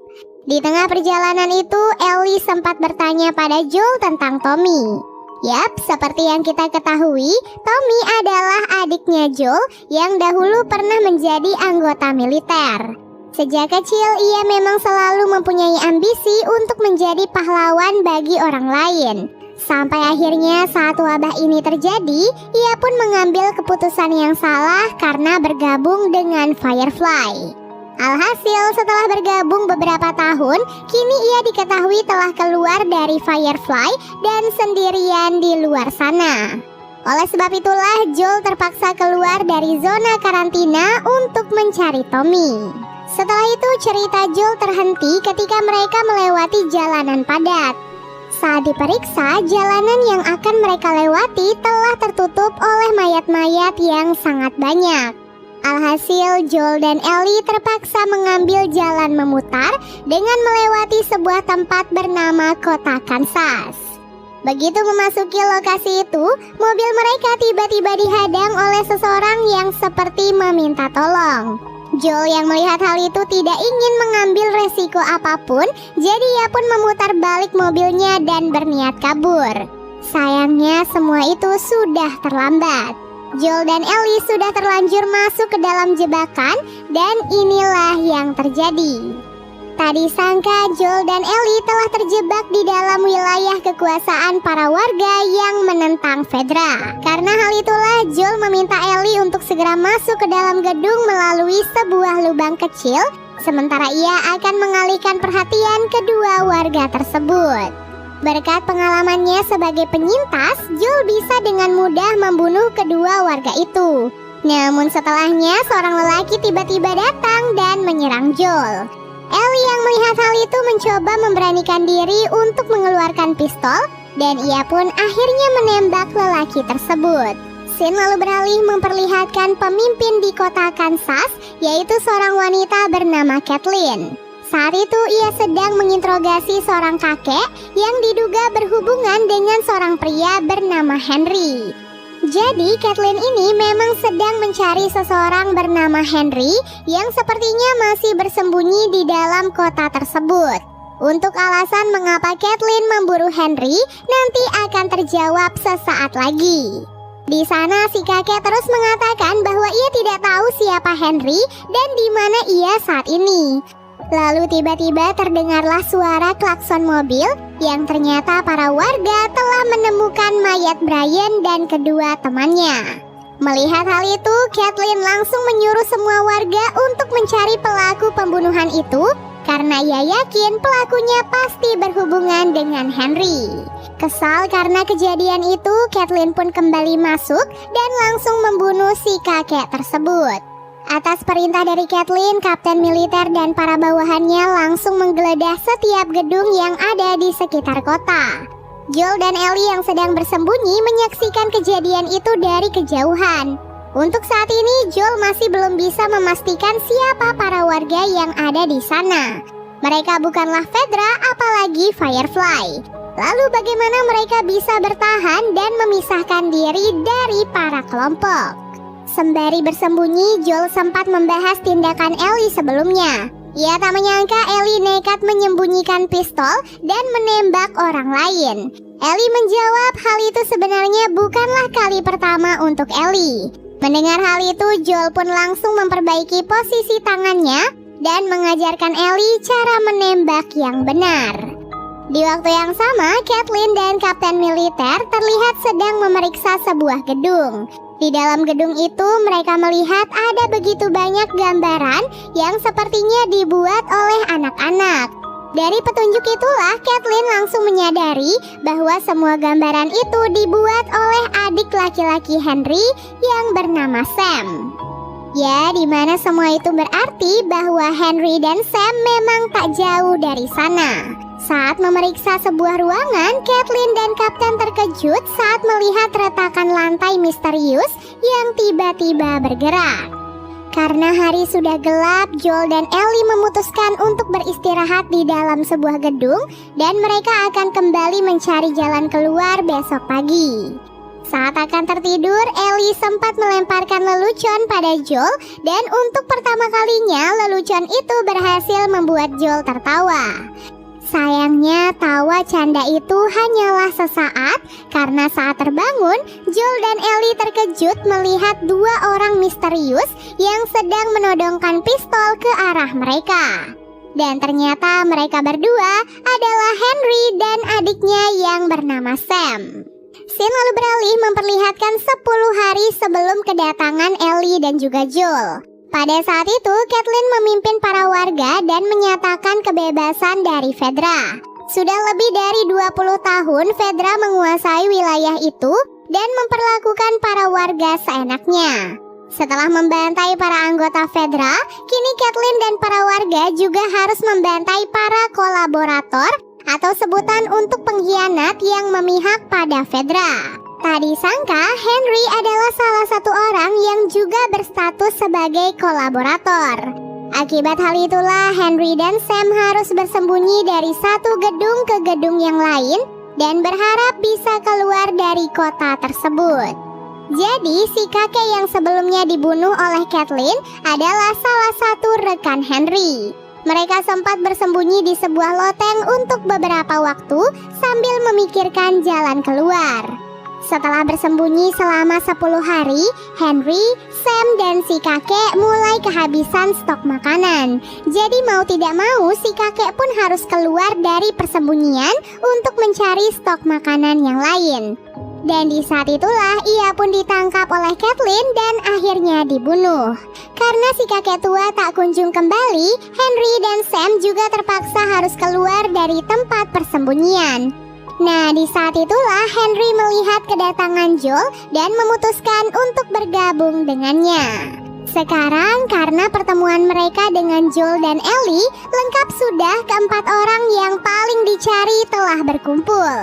Di tengah perjalanan itu, Ellie sempat bertanya pada Joel tentang Tommy. Yap, seperti yang kita ketahui, Tommy adalah adiknya Joel yang dahulu pernah menjadi anggota militer. Sejak kecil, ia memang selalu mempunyai ambisi untuk menjadi pahlawan bagi orang lain. Sampai akhirnya saat wabah ini terjadi, ia pun mengambil keputusan yang salah karena bergabung dengan Firefly. Alhasil, setelah bergabung beberapa tahun, kini ia diketahui telah keluar dari Firefly dan sendirian di luar sana. Oleh sebab itulah, Joel terpaksa keluar dari zona karantina untuk mencari Tommy. Setelah itu, cerita Joel terhenti ketika mereka melewati jalanan padat. Saat diperiksa, jalanan yang akan mereka lewati telah tertutup oleh mayat-mayat yang sangat banyak. Alhasil, Joel dan Ellie terpaksa mengambil jalan memutar dengan melewati sebuah tempat bernama Kota Kansas. Begitu memasuki lokasi itu, mobil mereka tiba-tiba dihadang oleh seseorang yang seperti meminta tolong. Joel yang melihat hal itu tidak ingin mengambil resiko apapun, jadi ia pun memutar balik mobilnya dan berniat kabur. Sayangnya semua itu sudah terlambat. Joel dan Ellie sudah terlanjur masuk ke dalam jebakan dan inilah yang terjadi. Tak disangka Joel dan Ellie telah terjebak di dalam wilayah kekuasaan para warga yang menentang Fedra. Karena hal itulah Joel meminta Ellie untuk segera masuk ke dalam gedung melalui sebuah lubang kecil, sementara ia akan mengalihkan perhatian kedua warga tersebut. Berkat pengalamannya sebagai penyintas, Joel bisa dengan mudah membunuh kedua warga itu. Namun setelahnya seorang lelaki tiba-tiba datang dan menyerang Joel. Ellie yang melihat hal itu mencoba memberanikan diri untuk mengeluarkan pistol, dan ia pun akhirnya menembak lelaki tersebut. Scene lalu beralih memperlihatkan pemimpin di kota Kansas, yaitu seorang wanita bernama Kathleen. Saat itu ia sedang menginterogasi seorang kakek yang diduga berhubungan dengan seorang pria bernama Henry. Jadi Kathleen ini memang sedang mencari seseorang bernama Henry yang sepertinya masih bersembunyi di dalam kota tersebut. Untuk alasan mengapa Kathleen memburu Henry nanti akan terjawab sesaat lagi. Di sana si kakek terus mengatakan bahwa ia tidak tahu siapa Henry dan di mana ia saat ini. Lalu tiba-tiba terdengarlah suara klakson mobil yang ternyata para warga telah menemukan mayat Brian dan kedua temannya. Melihat hal itu, Kathleen langsung menyuruh semua warga untuk mencari pelaku pembunuhan itu karena ia yakin pelakunya pasti berhubungan dengan Henry. Kesal karena kejadian itu, Kathleen pun kembali masuk dan langsung membunuh si kakek tersebut. Atas perintah dari Kathleen, kapten militer dan para bawahannya langsung menggeledah setiap gedung yang ada di sekitar kota. Joel dan Ellie yang sedang bersembunyi menyaksikan kejadian itu dari kejauhan. Untuk saat ini, Joel masih belum bisa memastikan siapa para warga yang ada di sana. Mereka bukanlah Fedra, apalagi Firefly. Lalu bagaimana mereka bisa bertahan dan memisahkan diri dari para kelompok? Sembari bersembunyi, Joel sempat membahas tindakan Ellie sebelumnya. Ia tak menyangka Ellie nekat menyembunyikan pistol dan menembak orang lain. Ellie menjawab hal itu sebenarnya bukanlah kali pertama untuk Ellie. Mendengar hal itu, Joel pun langsung memperbaiki posisi tangannya dan mengajarkan Ellie cara menembak yang benar. Di waktu yang sama, Kathleen dan kapten militer terlihat sedang memeriksa sebuah gedung. Di dalam gedung itu mereka melihat ada begitu banyak gambaran yang sepertinya dibuat oleh anak-anak. Dari petunjuk itulah Kathleen langsung menyadari bahwa semua gambaran itu dibuat oleh adik laki-laki Henry yang bernama Sam. Ya, di mana semua itu berarti bahwa Henry dan Sam memang tak jauh dari sana. Saat memeriksa sebuah ruangan, Kathleen dan kapten terkejut saat melihat retakan lantai misterius yang tiba-tiba bergerak. Karena hari sudah gelap, Joel dan Ellie memutuskan untuk beristirahat di dalam sebuah gedung dan mereka akan kembali mencari jalan keluar besok pagi. Saat akan tertidur, Ellie sempat melemparkan lelucon pada Joel dan untuk pertama kalinya lelucon itu berhasil membuat Joel tertawa. Sayangnya tawa canda itu hanyalah sesaat karena saat terbangun, Joel dan Ellie terkejut melihat dua orang misterius yang sedang menodongkan pistol ke arah mereka. Dan ternyata mereka berdua adalah Henry dan adiknya yang bernama Sam. Scene lalu beralih memperlihatkan 10 hari sebelum kedatangan Ellie dan juga Joel. Pada saat itu, Kathleen memimpin para warga dan menyatakan kebebasan dari Fedra. Sudah lebih dari 20 tahun Fedra menguasai wilayah itu dan memperlakukan para warga seenaknya. Setelah membantai para anggota Fedra, kini Kathleen dan para warga juga harus membantai para kolaborator atau sebutan untuk pengkhianat yang memihak pada Fedra. Tak disangka, Henry adalah salah satu orang yang juga berstatus sebagai kolaborator. Akibat hal itulah, Henry dan Sam harus bersembunyi dari satu gedung ke gedung yang lain dan berharap bisa keluar dari kota tersebut. Jadi, si kakek yang sebelumnya dibunuh oleh Kathleen adalah salah satu rekan Henry. Mereka sempat bersembunyi di sebuah loteng untuk beberapa waktu sambil memikirkan jalan keluar. Setelah bersembunyi selama 10 hari, Henry, Sam, dan si kakek mulai kehabisan stok makanan. Jadi mau tidak mau, si kakek pun harus keluar dari persembunyian untuk mencari stok makanan yang lain. Dan di saat itulah ia pun ditangkap oleh Caitlin dan akhirnya dibunuh. Karena si kakek tua tak kunjung kembali, Henry dan Sam juga terpaksa harus keluar dari tempat persembunyian. Nah, di saat itulah Henry melihat kedatangan Joel dan memutuskan untuk bergabung dengannya. Sekarang karena pertemuan mereka dengan Joel dan Ellie, lengkap sudah keempat orang yang paling dicari telah berkumpul.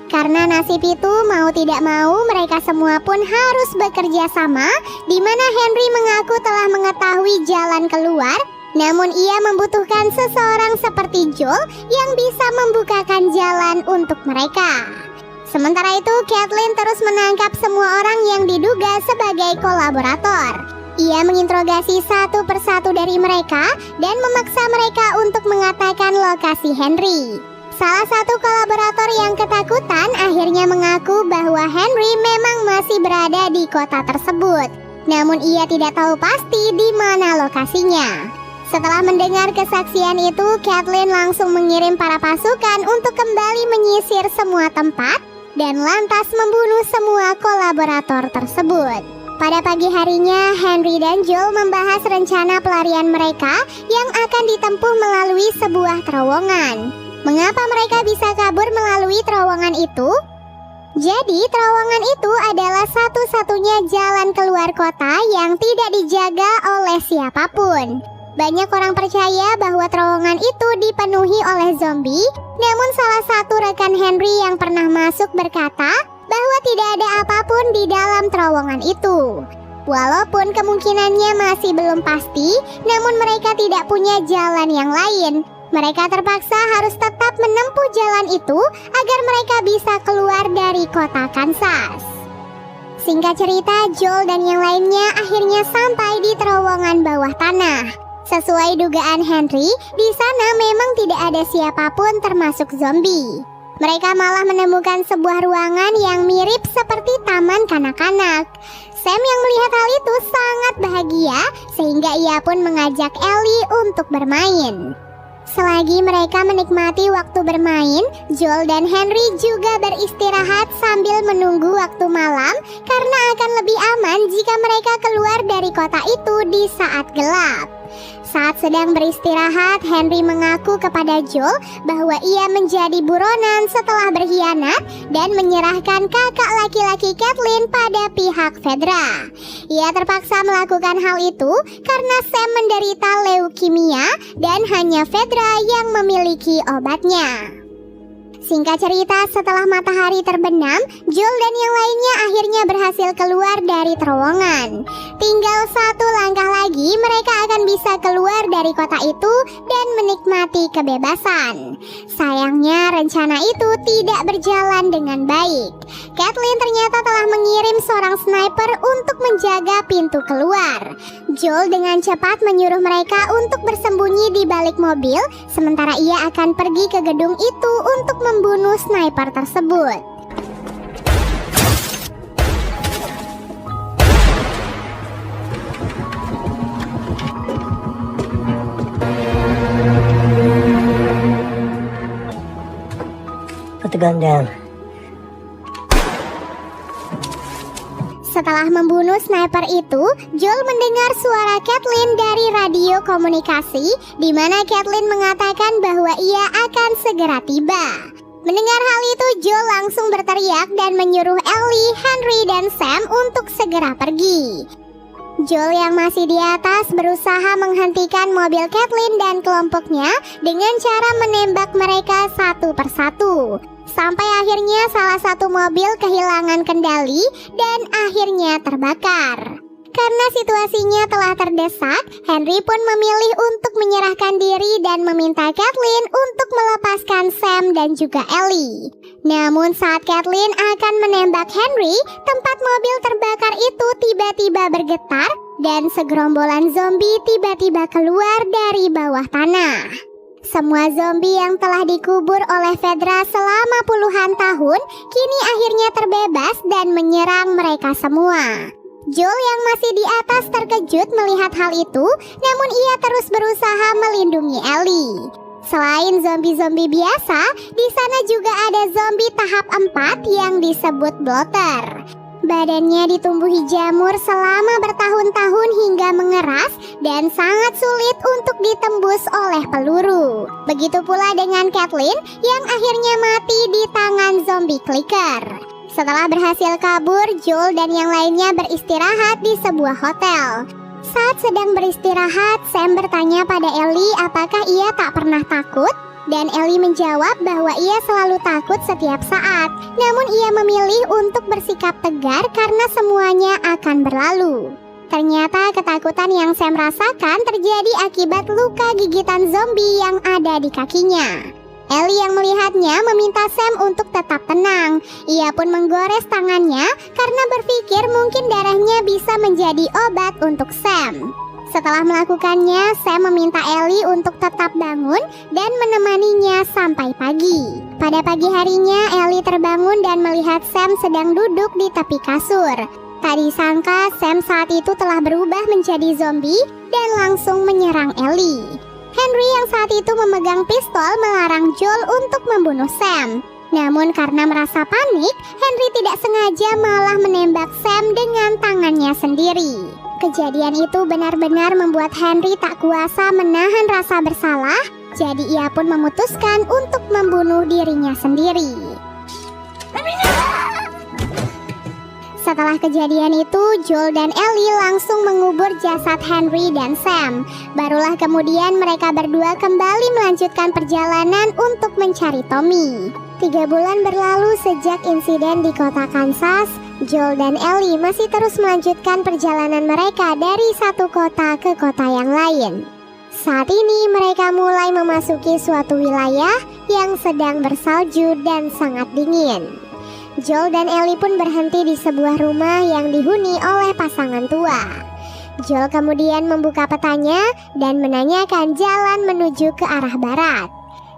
Karena nasib itu mau tidak mau mereka semua pun harus bekerja sama, di mana Henry mengaku telah mengetahui jalan keluar. Namun ia membutuhkan seseorang seperti Joel yang bisa membukakan jalan untuk mereka. Sementara itu, Caitlin terus menangkap semua orang yang diduga sebagai kolaborator. Ia menginterogasi satu persatu dari mereka dan memaksa mereka untuk mengatakan lokasi Henry. Salah satu kolaborator yang ketakutan akhirnya mengaku bahwa Henry memang masih berada di kota tersebut. Namun ia tidak tahu pasti di mana lokasinya. Setelah mendengar kesaksian itu, Caitlin langsung mengirim para pasukan untuk kembali menyisir semua tempat dan lantas membunuh semua kolaborator tersebut. Pada pagi harinya, Henry dan Joel membahas rencana pelarian mereka yang akan ditempuh melalui sebuah terowongan. Mengapa mereka bisa kabur melalui terowongan itu? Jadi, terowongan itu adalah satu-satunya jalan keluar kota yang tidak dijaga oleh siapapun. Banyak orang percaya bahwa terowongan itu dipenuhi oleh zombie, namun salah satu rekan Henry yang pernah masuk berkata bahwa tidak ada apapun di dalam terowongan itu. Walaupun kemungkinannya masih belum pasti, namun mereka tidak punya jalan yang lain. Mereka terpaksa harus tetap menempuh jalan itu agar mereka bisa keluar dari kota Kansas. Singkat cerita, Joel dan yang lainnya akhirnya sampai di terowongan bawah tanah. Sesuai dugaan Henry, di sana memang tidak ada siapapun termasuk zombie. Mereka malah menemukan sebuah ruangan yang mirip seperti taman kanak-kanak. Sam yang melihat hal itu sangat bahagia sehingga ia pun mengajak Ellie untuk bermain. Selagi mereka menikmati waktu bermain, Joel dan Henry juga beristirahat sambil menunggu waktu malam karena akan lebih aman jika mereka keluar dari kota itu di saat gelap. Saat sedang beristirahat, Henry mengaku kepada Joel bahwa ia menjadi buronan setelah berkhianat dan menyerahkan kakak laki-laki Caitlin pada pihak Fedra. Ia terpaksa melakukan hal itu karena Sam menderita leukemia dan hanya Fedra yang memiliki obatnya. Singkat cerita, setelah matahari terbenam, Joel dan yang lainnya akhirnya berhasil keluar dari terowongan. Tinggal satu langkah lagi, mereka akan bisa keluar dari kota itu dan menikmati kebebasan. Sayangnya, rencana itu tidak berjalan dengan baik. Caitlin ternyata telah mengirim seorang sniper untuk menjaga pintu keluar. Joel dengan cepat menyuruh mereka untuk bersembunyi di balik mobil, sementara ia akan pergi ke gedung itu untuk membunuh sniper tersebut. Put the gun down. Setelah membunuh sniper itu, Joel mendengar suara Caitlin dari radio komunikasi, di mana Caitlin mengatakan bahwa ia akan segera tiba. Mendengar hal itu, Joel langsung berteriak dan menyuruh Ellie, Henry, dan Sam untuk segera pergi. Joel yang masih di atas berusaha menghentikan mobil Caitlin dan kelompoknya dengan cara menembak mereka satu persatu. Sampai akhirnya salah satu mobil kehilangan kendali dan akhirnya terbakar. Karena situasinya telah terdesak, Henry pun memilih untuk menyerahkan diri dan meminta Caitlin untuk melepaskan Sam dan juga Ellie. Namun saat Caitlin akan menembak Henry, tempat mobil terbakar itu tiba-tiba bergetar dan segerombolan zombie tiba-tiba keluar dari bawah tanah. Semua zombie yang telah dikubur oleh Fedra selama puluhan tahun kini akhirnya terbebas dan menyerang mereka semua. Joel yang masih di atas terkejut melihat hal itu, namun ia terus berusaha melindungi Ellie. Selain zombie-zombie biasa, di sana juga ada zombie tahap 4 yang disebut bloater. Badannya ditumbuhi jamur selama bertahun-tahun hingga mengeras dan sangat sulit untuk ditembus oleh peluru. Begitu pula dengan Kathleen yang akhirnya mati di tangan zombie clicker. Setelah berhasil kabur, Joel dan yang lainnya beristirahat di sebuah hotel. Saat sedang beristirahat, Sam bertanya pada Ellie apakah ia tak pernah takut. Dan Ellie menjawab bahwa ia selalu takut setiap saat. Namun ia memilih untuk bersikap tegar karena semuanya akan berlalu. Ternyata ketakutan yang Sam rasakan terjadi akibat luka gigitan zombie yang ada di kakinya. Ellie yang melihatnya meminta Sam untuk tetap tenang. Ia pun menggores tangannya karena berpikir mungkin darahnya bisa menjadi obat untuk Sam. Setelah melakukannya, Sam meminta Ellie untuk tetap bangun dan menemaninya sampai pagi. Pada pagi harinya, Ellie terbangun dan melihat Sam sedang duduk di tepi kasur. Tak disangka, Sam saat itu telah berubah menjadi zombie dan langsung menyerang Ellie. Henry yang saat itu memegang pistol melarang Joel untuk membunuh Sam. Namun karena merasa panik, Henry tidak sengaja malah menembak Sam dengan tangannya sendiri. Kejadian itu benar-benar membuat Henry tak kuasa menahan rasa bersalah, jadi ia pun memutuskan untuk membunuh dirinya sendiri. Setelah kejadian itu, Joel dan Ellie langsung mengubur jasad Henry dan Sam. Barulah kemudian mereka berdua kembali melanjutkan perjalanan untuk mencari Tommy. 3 bulan berlalu sejak insiden di kota Kansas. Joel dan Ellie masih terus melanjutkan perjalanan mereka dari satu kota ke kota yang lain. Saat ini mereka mulai memasuki suatu wilayah yang sedang bersalju dan sangat dingin. Joel dan Ellie pun berhenti di sebuah rumah yang dihuni oleh pasangan tua. Joel kemudian membuka petanya dan menanyakan jalan menuju ke arah barat.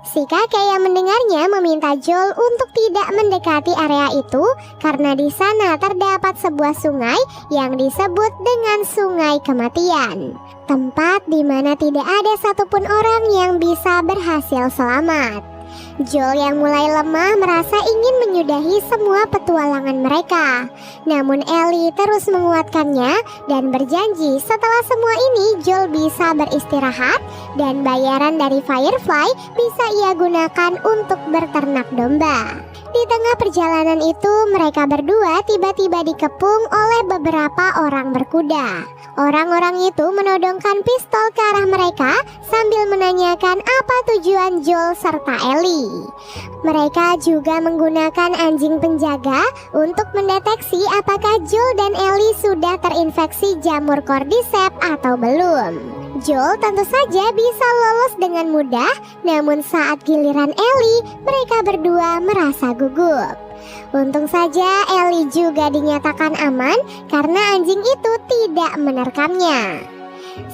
Si kakek yang mendengarnya meminta Joel untuk tidak mendekati area itu karena di sana terdapat sebuah sungai yang disebut dengan Sungai Kematian. Tempat di mana tidak ada satupun orang yang bisa berhasil selamat. Joel yang mulai lemah merasa ingin menyudahi semua petualangan mereka. Namun Ellie terus menguatkannya dan berjanji setelah semua ini Joel bisa beristirahat dan bayaran dari Firefly bisa ia gunakan untuk berternak domba. Di tengah perjalanan itu mereka berdua tiba-tiba dikepung oleh beberapa orang berkuda. Orang-orang itu menodongkan pistol ke arah mereka sambil menanyakan apa tujuan Joel serta Ellie. Mereka juga menggunakan anjing penjaga untuk mendeteksi apakah Joel dan Ellie sudah terinfeksi jamur cordyceps atau belum. Joel tentu saja bisa lolos dengan mudah, namun saat giliran Ellie, mereka berdua merasa gugup. Untung saja Ellie juga dinyatakan aman karena anjing itu tidak menerkamnya.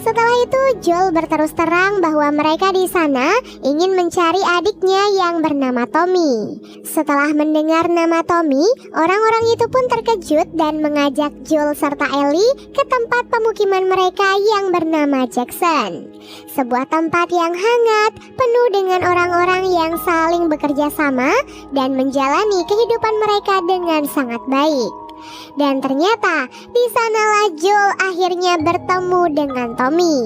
Setelah itu Joel berterus terang bahwa mereka di sana ingin mencari adiknya yang bernama Tommy. Setelah mendengar nama Tommy, orang-orang itu pun terkejut dan mengajak Joel serta Ellie ke tempat pemukiman mereka yang bernama Jackson. Sebuah tempat yang hangat, penuh dengan orang-orang yang saling bekerja sama dan menjalani kehidupan mereka dengan sangat baik. Dan ternyata di sanalah Joel akhirnya bertemu dengan Tommy.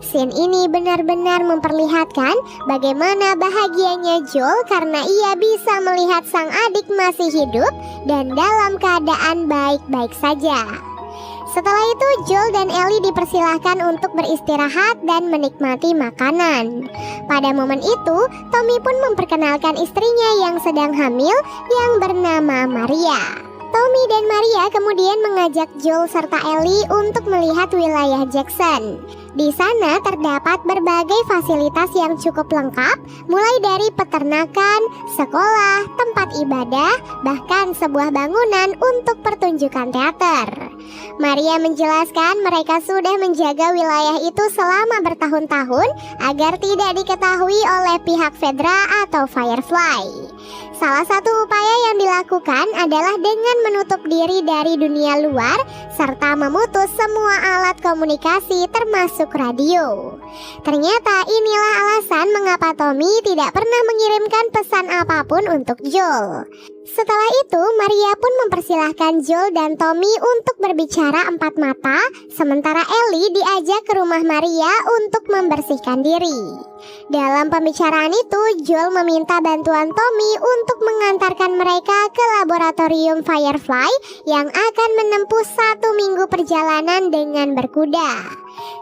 Scene ini benar-benar memperlihatkan bagaimana bahagianya Joel karena ia bisa melihat sang adik masih hidup dan dalam keadaan baik-baik saja. Setelah itu Joel dan Ellie dipersilahkan untuk beristirahat dan menikmati makanan. Pada momen itu Tommy pun memperkenalkan istrinya yang sedang hamil yang bernama Maria. Tommy dan Maria kemudian mengajak Joel serta Ellie untuk melihat wilayah Jackson. Di sana terdapat berbagai fasilitas yang cukup lengkap, mulai dari peternakan, sekolah, tempat ibadah, bahkan sebuah bangunan untuk pertunjukan teater. Maria menjelaskan mereka sudah menjaga wilayah itu selama bertahun-tahun agar tidak diketahui oleh pihak Fedra atau Firefly. Salah satu upaya yang dilakukan adalah dengan menutup diri dari dunia luar serta memutus semua alat komunikasi termasuk radio. Ternyata inilah alasan mengapa Tommy tidak pernah mengirimkan pesan apapun untuk Joel. Setelah itu, Maria pun mempersilahkan Joel dan Tommy untuk berbicara empat mata, sementara Ellie diajak ke rumah Maria untuk membersihkan diri. Dalam pembicaraan itu, Joel meminta bantuan Tommy untuk mengantarkan mereka ke laboratorium Firefly yang akan menempuh 1 minggu perjalanan dengan berkuda.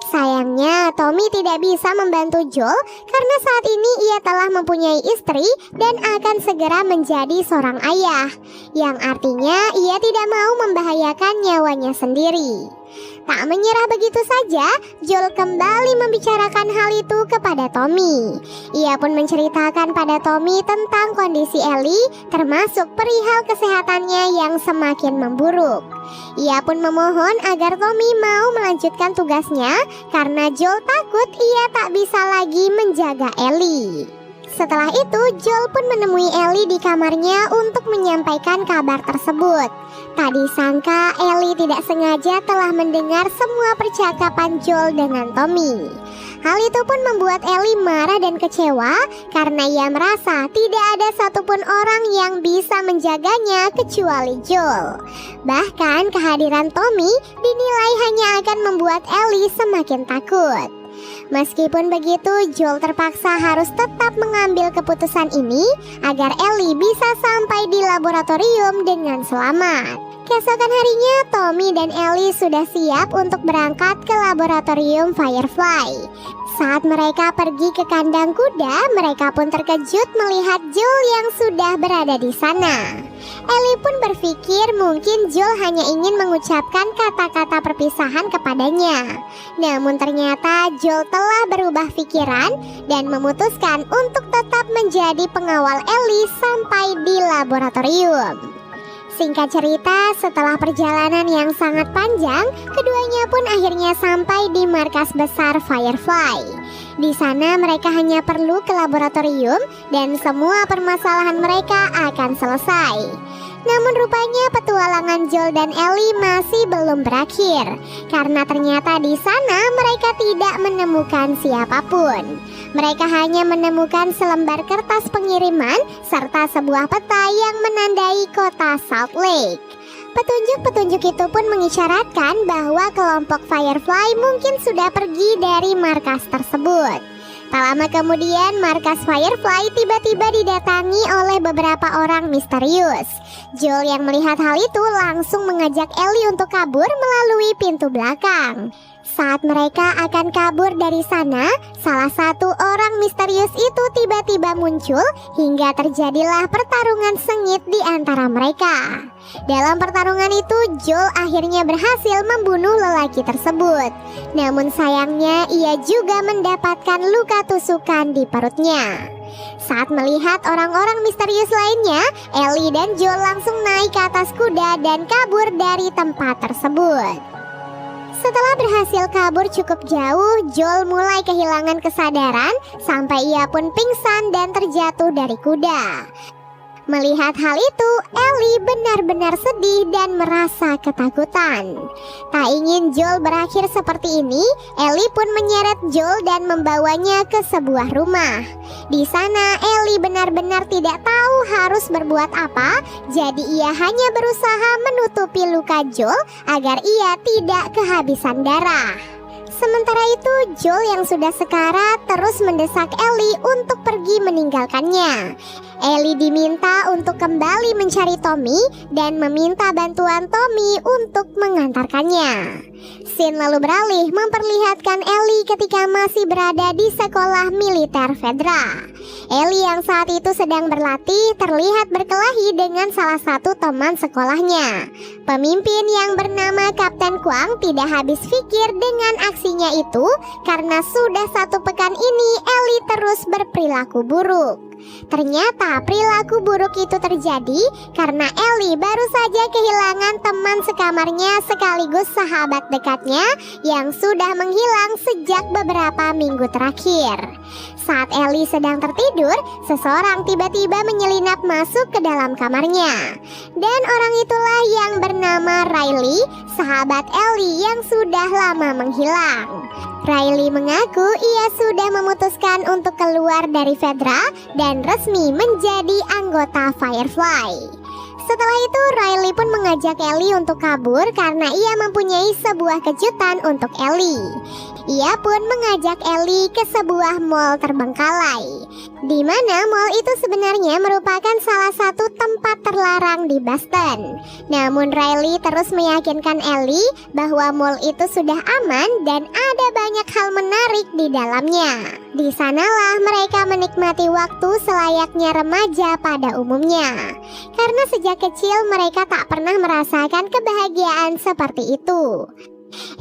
Sayangnya, Tommy tidak bisa membantu Joel karena saat ini ia telah mempunyai istri dan akan segera menjadi seorang ayah, yang artinya ia tidak mau membahayakan nyawanya sendiri. Tak menyerah begitu saja, Joel kembali membicarakan hal itu kepada Tommy. Ia pun menceritakan pada Tommy tentang kondisi Ellie, termasuk perihal kesehatannya yang semakin memburuk. Ia pun memohon agar Tommy mau melanjutkan tugasnya karena Joel takut ia tak bisa lagi menjaga Ellie. Setelah itu, Joel pun menemui Ellie di kamarnya untuk menyampaikan kabar tersebut. Tak disangka Ellie tidak sengaja telah mendengar semua percakapan Joel dengan Tommy. Hal itu pun membuat Ellie marah dan kecewa karena ia merasa tidak ada satupun orang yang bisa menjaganya kecuali Joel. Bahkan kehadiran Tommy dinilai hanya akan membuat Ellie semakin takut. Meskipun begitu, Joel terpaksa harus tetap mengambil keputusan ini agar Ellie bisa sampai di laboratorium dengan selamat. Keesokan harinya, Tommy dan Ellie sudah siap untuk berangkat ke laboratorium Firefly. Saat mereka pergi ke kandang kuda, mereka pun terkejut melihat Joel yang sudah berada di sana. Ellie pun berpikir mungkin Joel hanya ingin mengucapkan kata-kata perpisahan kepadanya. Namun ternyata Joel telah berubah pikiran dan memutuskan untuk tetap menjadi pengawal Ellie sampai di laboratorium. Singkat cerita, setelah perjalanan yang sangat panjang, keduanya pun akhirnya sampai di markas besar Firefly. Di sana mereka hanya perlu ke laboratorium dan semua permasalahan mereka akan selesai. Namun rupanya petualangan Joel dan Ellie masih belum berakhir, karena ternyata di sana mereka tidak menemukan siapapun. Mereka hanya menemukan selembar kertas pengiriman serta sebuah peta yang menandai kota Salt Lake. Petunjuk-petunjuk itu pun mengisyaratkan bahwa kelompok Firefly mungkin sudah pergi dari markas tersebut. Tak lama kemudian, markas Firefly tiba-tiba didatangi oleh beberapa orang misterius. Joel yang melihat hal itu langsung mengajak Ellie untuk kabur melalui pintu belakang. Saat mereka akan kabur dari sana, salah satu orang misterius itu tiba-tiba muncul hingga terjadilah pertarungan sengit di antara mereka. Dalam pertarungan itu, Joel akhirnya berhasil membunuh lelaki tersebut. Namun sayangnya ia juga mendapatkan luka tusukan di perutnya. Saat melihat orang-orang misterius lainnya, Ellie dan Joel langsung naik ke atas kuda dan kabur dari tempat tersebut. Setelah berhasil kabur cukup jauh, Joel mulai kehilangan kesadaran sampai ia pun pingsan dan terjatuh dari kuda. Melihat hal itu, Ellie benar-benar sedih dan merasa ketakutan. Tak ingin Joel berakhir seperti ini, Ellie pun menyeret Joel dan membawanya ke sebuah rumah. Di sana, Ellie benar-benar tidak tahu harus berbuat apa, jadi ia hanya berusaha menutupi luka Joel agar ia tidak kehabisan darah. Sementara itu, Joel yang sudah sekarat terus mendesak Ellie untuk pergi meninggalkannya. Ellie diminta untuk kembali mencari Tommy dan meminta bantuan Tommy untuk mengantarkannya. Scene lalu beralih memperlihatkan Ellie ketika masih berada di sekolah militer Fedra. Ellie yang saat itu sedang berlatih terlihat berkelahi dengan salah satu teman sekolahnya. Pemimpin yang bernama Kapten Kwang tidak habis pikir dengan aksinya itu karena sudah 1 pekan ini Ellie terus berperilaku buruk. Ternyata perilaku buruk itu terjadi karena Ellie baru saja kehilangan teman sekamarnya sekaligus sahabat dekatnya yang sudah menghilang sejak beberapa minggu terakhir. Saat Ellie sedang tertidur, seseorang tiba-tiba menyelinap masuk ke dalam kamarnya. Dan orang itulah yang bernama Riley, sahabat Ellie yang sudah lama menghilang. Riley mengaku ia sudah memutuskan untuk keluar dari Fedra dan resmi menjadi anggota Firefly. Setelah itu Riley pun mengajak Ellie untuk kabur karena ia mempunyai sebuah kejutan untuk Ellie. Ia pun mengajak Ellie ke sebuah mall terbengkalai, di mana mall itu sebenarnya merupakan salah satu tempat terlarang di Boston. Namun Riley terus meyakinkan Ellie bahwa mall itu sudah aman dan ada banyak hal menarik di dalamnya. Di sanalah mereka menikmati waktu selayaknya remaja pada umumnya. Karena sejak kecil mereka tak pernah merasakan kebahagiaan seperti itu.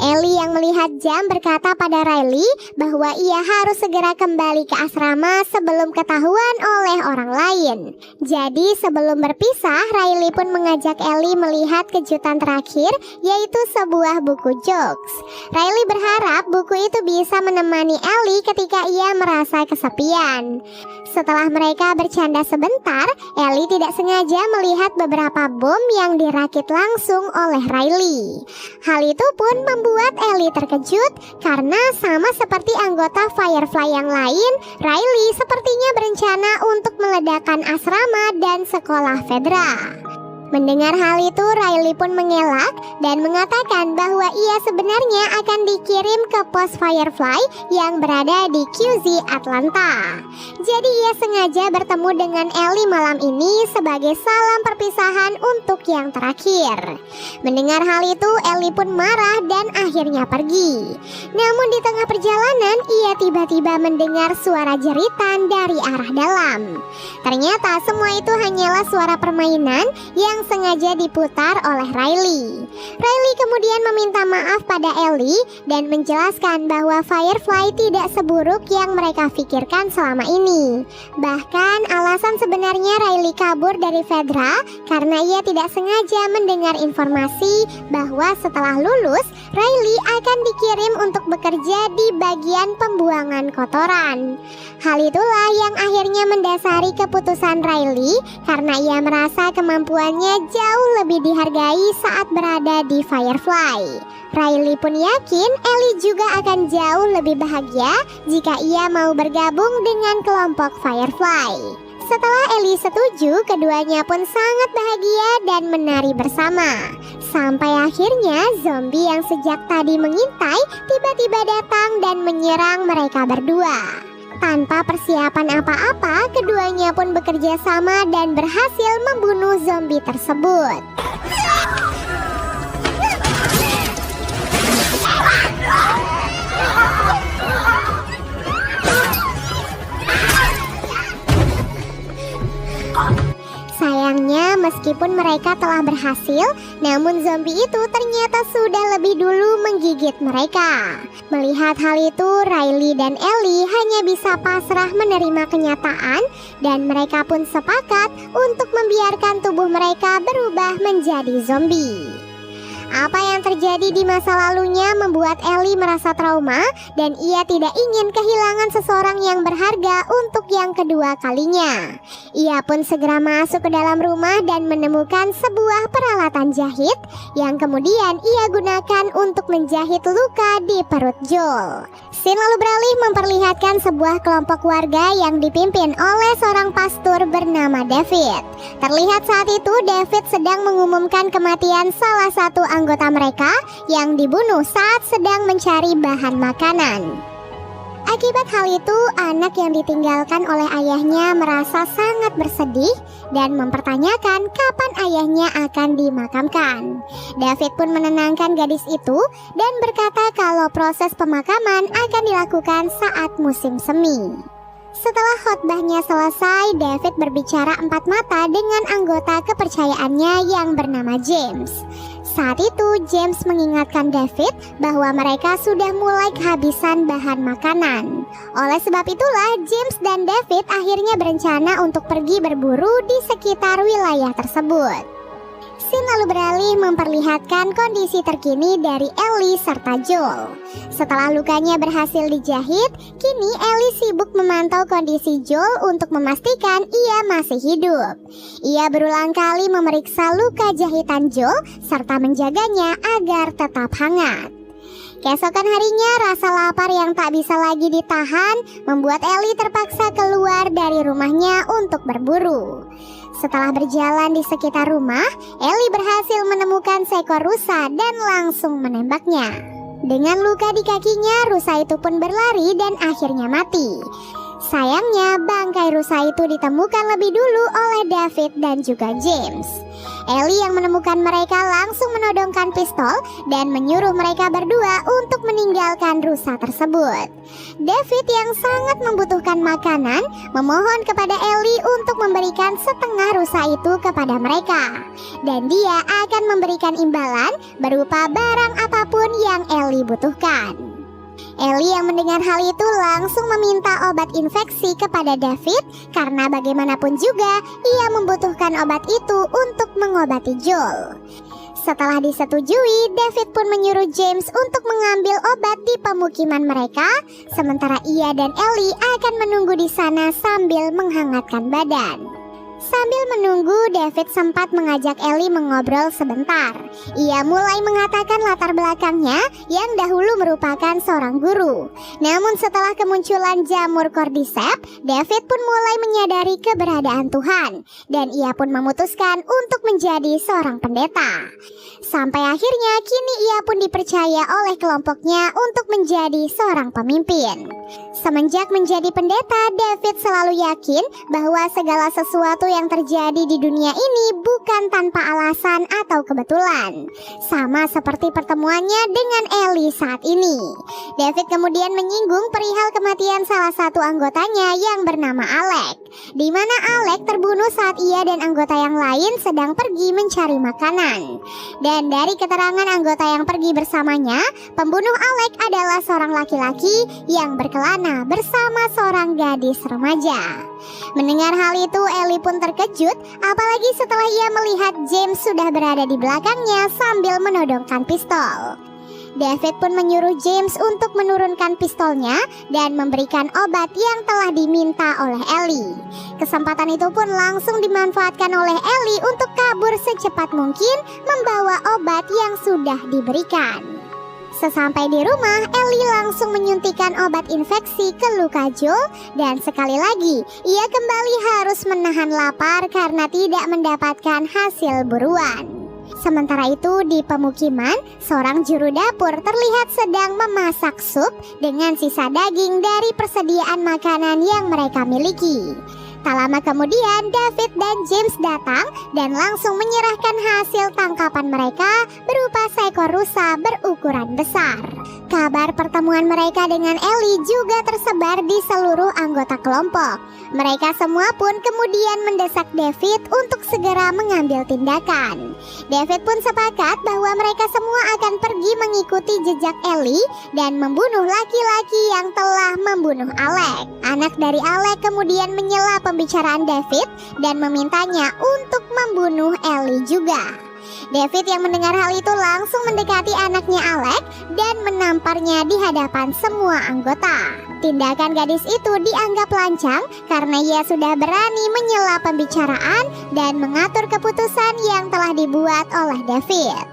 Ellie yang melihat jam berkata pada Riley bahwa ia harus segera kembali ke asrama sebelum ketahuan oleh orang lain. Jadi sebelum berpisah, Riley pun mengajak Ellie melihat kejutan terakhir, yaitu sebuah buku jokes. Riley berharap buku itu bisa menemani Ellie ketika ia merasa kesepian. Setelah mereka bercanda sebentar, Ellie tidak sengaja melihat beberapa bom yang dirakit langsung oleh Riley. Hal itu pun membuat Ellie terkejut karena sama seperti anggota Firefly yang lain, Riley sepertinya berencana untuk meledakkan asrama dan sekolah Fedra. Mendengar hal itu, Riley pun mengelak dan mengatakan bahwa ia sebenarnya akan dikirim ke pos Firefly yang berada di QZ Atlanta. Jadi ia sengaja bertemu dengan Ellie malam ini sebagai salam perpisahan untuk yang terakhir. Mendengar hal itu, Ellie pun marah dan akhirnya pergi. Namun di tengah perjalanan, ia tiba-tiba mendengar suara jeritan dari arah dalam. Ternyata semua itu hanyalah suara permainan yang sengaja diputar oleh Riley. Riley kemudian meminta maaf pada Ellie dan menjelaskan bahwa Firefly tidak seburuk yang mereka pikirkan selama ini. Bahkan alasan sebenarnya Riley kabur dari Fedra karena ia tidak sengaja mendengar informasi bahwa setelah lulus, Riley akan dikirim untuk bekerja di bagian pembuangan kotoran. Hal itulah yang akhirnya mendasari keputusan Riley karena ia merasa kemampuannya jauh lebih dihargai saat berada di Firefly. Riley pun yakin Ellie juga akan jauh lebih bahagia jika ia mau bergabung dengan kelompok Firefly. Setelah Ellie setuju, keduanya pun sangat bahagia dan menari bersama. Sampai akhirnya zombie yang sejak tadi mengintai tiba-tiba datang dan menyerang mereka berdua. Tanpa persiapan apa-apa, keduanya pun bekerja sama dan berhasil membunuh zombie tersebut. Sayangnya, meskipun mereka telah berhasil, namun zombie itu ternyata sudah lebih dulu menggigit mereka. Melihat hal itu, Riley dan Ellie hanya bisa pasrah menerima kenyataan dan mereka pun sepakat untuk membiarkan tubuh mereka berubah menjadi zombie. Apa yang terjadi di masa lalunya membuat Ellie merasa trauma dan ia tidak ingin kehilangan seseorang yang berharga untuk yang kedua kalinya. Ia pun segera masuk ke dalam rumah dan menemukan sebuah peralatan jahit yang kemudian ia gunakan untuk menjahit luka di perut Joel. Scene lalu beralih memperlihatkan sebuah kelompok warga yang dipimpin oleh seorang pastor bernama David. Terlihat saat itu David sedang mengumumkan kematian salah satu anggota mereka yang dibunuh saat sedang mencari bahan makanan. Akibat hal itu, anak yang ditinggalkan oleh ayahnya merasa sangat bersedih dan mempertanyakan kapan ayahnya akan dimakamkan. David pun menenangkan gadis itu dan berkata kalau proses pemakaman akan dilakukan saat musim semi. Setelah khotbahnya selesai, David berbicara empat mata dengan anggota kepercayaannya yang bernama James. Saat itu James mengingatkan David bahwa mereka sudah mulai kehabisan bahan makanan. Oleh sebab itulah James dan David akhirnya berencana untuk pergi berburu di sekitar wilayah tersebut. Scene lalu beralih memperlihatkan kondisi terkini dari Ellie serta Joel. Setelah lukanya berhasil dijahit, kini Ellie sibuk memantau kondisi Joel untuk memastikan ia masih hidup. Ia berulang kali memeriksa luka jahitan Joel serta menjaganya agar tetap hangat. Keesokan harinya, rasa lapar yang tak bisa lagi ditahan membuat Ellie terpaksa keluar dari rumahnya untuk berburu. Setelah berjalan di sekitar rumah, Ellie berhasil menemukan seekor rusa dan langsung menembaknya. Dengan luka di kakinya, rusa itu pun berlari dan akhirnya mati. Sayangnya, bangkai rusa itu ditemukan lebih dulu oleh David dan juga James. Ellie yang menemukan mereka langsung menodongkan pistol dan menyuruh mereka berdua untuk meninggalkan rusa tersebut. David yang sangat membutuhkan makanan memohon kepada Ellie untuk memberikan setengah rusa itu kepada mereka. Dan dia akan memberikan imbalan berupa barang apapun yang Ellie butuhkan. Ellie yang mendengar hal itu langsung meminta obat infeksi kepada David karena bagaimanapun juga ia membutuhkan obat itu untuk mengobati Joel. Setelah disetujui, David pun menyuruh James untuk mengambil obat di pemukiman mereka, sementara ia dan Ellie akan menunggu di sana sambil menghangatkan badan. Sambil menunggu, David sempat mengajak Ellie mengobrol sebentar. Ia mulai mengatakan latar belakangnya yang dahulu merupakan seorang guru. Namun setelah kemunculan jamur cordyceps, David pun mulai menyadari keberadaan Tuhan. Dan ia pun memutuskan untuk menjadi seorang pendeta. Sampai akhirnya kini ia pun dipercaya oleh kelompoknya untuk menjadi seorang pemimpin. Semenjak menjadi pendeta, David selalu yakin bahwa segala sesuatu yang terjadi di dunia ini bukan tanpa alasan atau kebetulan. Sama seperti pertemuannya dengan Ellie saat ini. David kemudian menyinggung perihal kematian salah satu anggotanya yang bernama Alec, di mana Alec terbunuh saat ia dan anggota yang lain sedang pergi mencari makanan. Dan dari keterangan anggota yang pergi bersamanya, pembunuh Alec adalah seorang laki-laki yang berkelana bersama seorang gadis remaja. Mendengar hal itu, Ellie pun terkejut, apalagi setelah ia melihat James sudah berada di belakangnya sambil menodongkan pistol. David pun menyuruh James untuk menurunkan pistolnya dan memberikan obat yang telah diminta oleh Ellie. Kesempatan itu pun langsung dimanfaatkan oleh Ellie untuk kabur secepat mungkin membawa obat yang sudah diberikan. Sesampai di rumah, Ellie langsung menyuntikkan obat infeksi ke luka Joel dan sekali lagi ia kembali harus menahan lapar karena tidak mendapatkan hasil buruan. Sementara itu di pemukiman, seorang juru dapur terlihat sedang memasak sup dengan sisa daging dari persediaan makanan yang mereka miliki. Tak lama kemudian, David dan James datang dan langsung menyerahkan hasil tangkapan mereka berupa seekor rusa berukuran besar. Kabar pertemuan mereka dengan Ellie juga tersebar di seluruh anggota kelompok. Mereka semua pun kemudian mendesak David untuk segera mengambil tindakan. David pun sepakat bahwa mereka semua akan pergi mengikuti jejak Ellie dan membunuh laki-laki yang telah membunuh Alec. Anak dari Alec kemudian menyela pembicaraan David dan memintanya untuk membunuh Ellie juga. David yang mendengar hal itu langsung mendekati anaknya Alec dan menamparnya di hadapan semua anggota. Tindakan gadis itu dianggap lancang karena ia sudah berani menyela pembicaraan dan mengatur keputusan yang telah dibuat oleh David.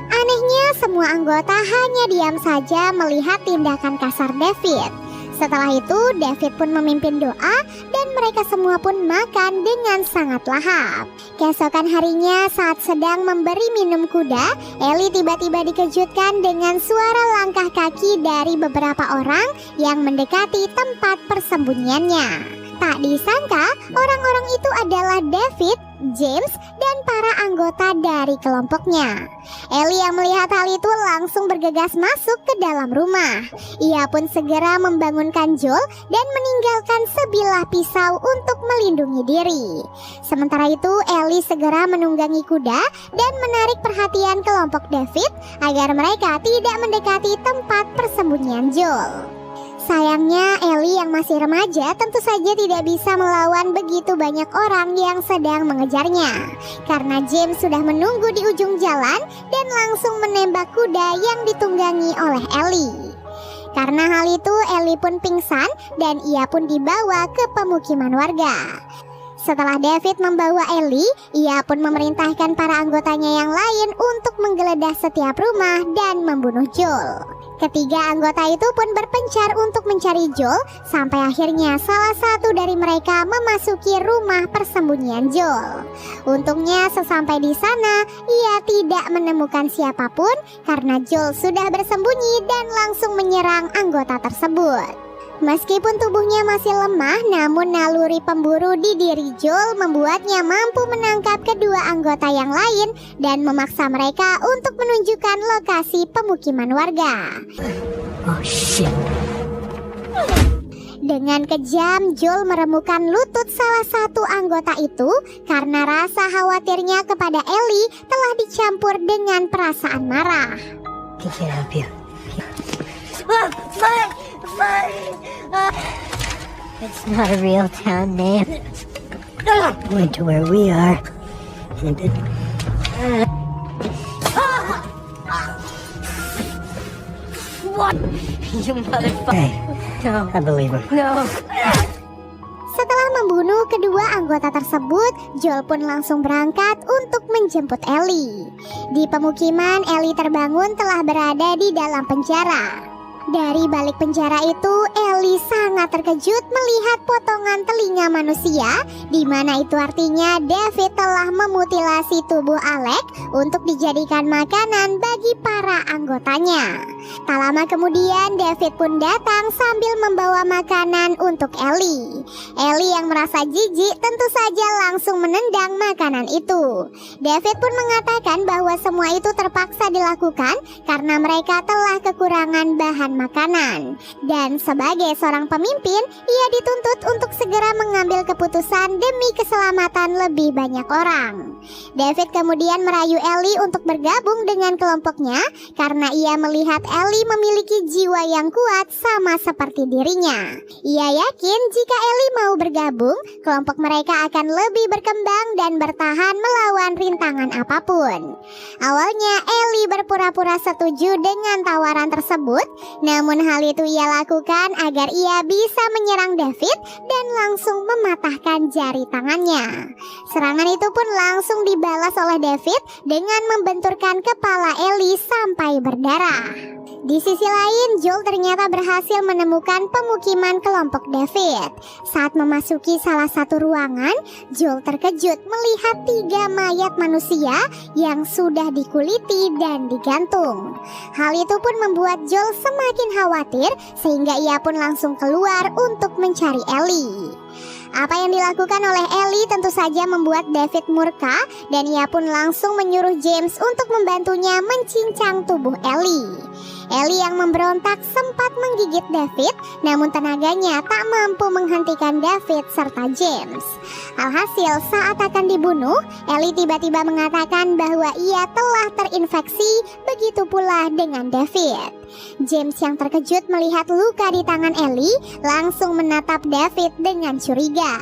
Anehnya, semua anggota hanya diam saja melihat tindakan kasar David. Setelah itu, David pun memimpin doa dan mereka semua pun makan dengan sangat lahap. Keesokan harinya, saat sedang memberi minum kuda, Ellie tiba-tiba dikejutkan dengan suara langkah kaki dari beberapa orang yang mendekati tempat persembunyiannya. Tak disangka, orang-orang itu adalah David, James, dan para anggota dari kelompoknya. Ellie yang melihat hal itu langsung bergegas masuk ke dalam rumah. Ia pun segera membangunkan Joel dan meninggalkan sebilah pisau untuk melindungi diri. Sementara itu, Ellie segera menunggangi kuda dan menarik perhatian kelompok David agar mereka tidak mendekati tempat persembunyian Joel. Sayangnya, Ellie yang masih remaja tentu saja tidak bisa melawan begitu banyak orang yang sedang mengejarnya. Karena James sudah menunggu di ujung jalan dan langsung menembak kuda yang ditunggangi oleh Ellie. Karena hal itu, Ellie pun pingsan dan ia pun dibawa ke pemukiman warga. Setelah David membawa Ellie, ia pun memerintahkan para anggotanya yang lain untuk menggeledah setiap rumah dan membunuh Joel. Ketiga anggota itu pun berpencar untuk mencari Joel sampai akhirnya salah satu dari mereka memasuki rumah persembunyian Joel. Untungnya sesampai di sana ia tidak menemukan siapapun karena Joel sudah bersembunyi dan langsung menyerang anggota tersebut. Meskipun tubuhnya masih lemah, namun naluri pemburu di diri Joel membuatnya mampu menangkap kedua anggota yang lain dan memaksa mereka untuk menunjukkan lokasi pemukiman warga. Oh shit. Dengan kejam, Joel meremukan lutut salah satu anggota itu karena rasa khawatirnya kepada Ellie telah dicampur dengan perasaan marah. He can't help you. It's not a real town name. Going to where we are. In a bit. What? You motherfucker. Hey, no. I believe him. No. Setelah membunuh kedua anggota tersebut, Joel pun langsung berangkat untuk menjemput Ellie. Di pemukiman, Ellie terbangun telah berada di dalam penjara. Dari balik penjara itu, Ellie sangat terkejut melihat potongan telinga manusia, di mana itu artinya David telah memutilasi tubuh Alec untuk dijadikan makanan bagi para anggotanya. Tak lama kemudian, David pun datang sambil membawa makanan untuk Ellie. Ellie yang merasa jijik tentu saja langsung menendang makanan itu. David pun mengatakan bahwa semua itu terpaksa dilakukan karena mereka telah kekurangan bahan makanan. Dan sebagai seorang pemimpin, ia dituntut untuk segera mengambil keputusan demi keselamatan lebih banyak orang. David kemudian merayu Ellie untuk bergabung dengan kelompoknya karena ia melihat Ellie memiliki jiwa yang kuat sama seperti dirinya. Ia yakin jika Ellie mau bergabung, kelompok mereka akan lebih berkembang dan bertahan melawan rintangan apapun. Awalnya Ellie berpura-pura setuju dengan tawaran tersebut, namun hal itu ia lakukan agar ia bisa menyerang David dan langsung mematahkan jari tangannya. Serangan itu pun langsung dibalas oleh David dengan membenturkan kepala Ellie sampai berdarah. Di sisi lain, Joel ternyata berhasil menemukan pemukiman kelompok David. Saat memasuki salah satu ruangan, Joel terkejut melihat 3 mayat manusia yang sudah dikuliti dan digantung. Hal itu pun membuat Joel semakin khawatir sehingga ia pun langsung keluar untuk mencari Ellie. Apa yang dilakukan oleh Ellie tentu saja membuat David murka dan ia pun langsung menyuruh James untuk membantunya mencincang tubuh Ellie. Ellie yang memberontak sempat menggigit David, namun tenaganya tak mampu menghentikan David serta James. Alhasil saat akan dibunuh, Ellie tiba-tiba mengatakan bahwa ia telah terinfeksi, begitu pula dengan David. James yang terkejut melihat luka di tangan Ellie langsung menatap David dengan curiga.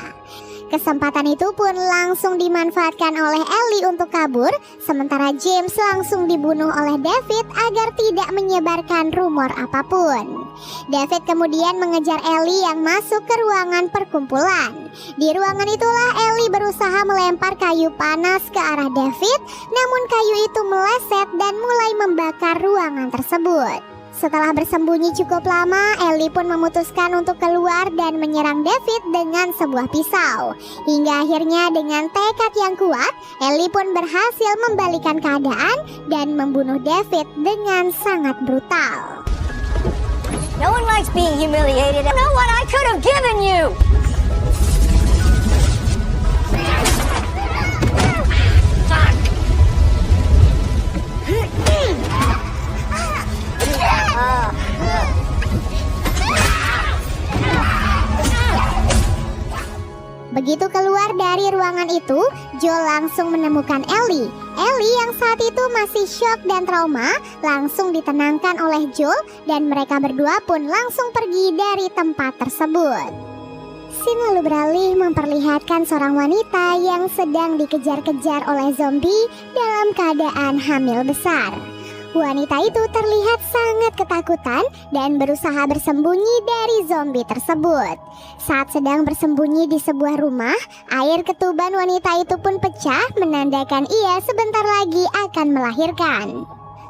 Kesempatan itu pun langsung dimanfaatkan oleh Ellie untuk kabur, sementara James langsung dibunuh oleh David agar tidak menyebarkan rumor apapun. David kemudian mengejar Ellie yang masuk ke ruangan perkumpulan. Di ruangan itulah Ellie berusaha melempar kayu panas ke arah David, namun kayu itu meleset dan mulai membakar ruangan tersebut. Setelah bersembunyi cukup lama, Ellie pun memutuskan untuk keluar dan menyerang David dengan sebuah pisau. Hingga akhirnya dengan tekad yang kuat, Ellie pun berhasil membalikan keadaan dan membunuh David dengan sangat brutal. No one likes being humiliated. You know what I could have given you? Begitu keluar dari ruangan itu, Joel langsung menemukan Ellie. Ellie yang saat itu masih syok dan trauma langsung ditenangkan oleh Joel dan mereka berdua pun langsung pergi dari tempat tersebut. Scene lalu beralih memperlihatkan seorang wanita yang sedang dikejar-kejar oleh zombie dalam keadaan hamil besar. Wanita itu terlihat sangat ketakutan dan berusaha bersembunyi dari zombie tersebut. Saat sedang bersembunyi di sebuah rumah, air ketuban wanita itu pun pecah, menandakan ia sebentar lagi akan melahirkan.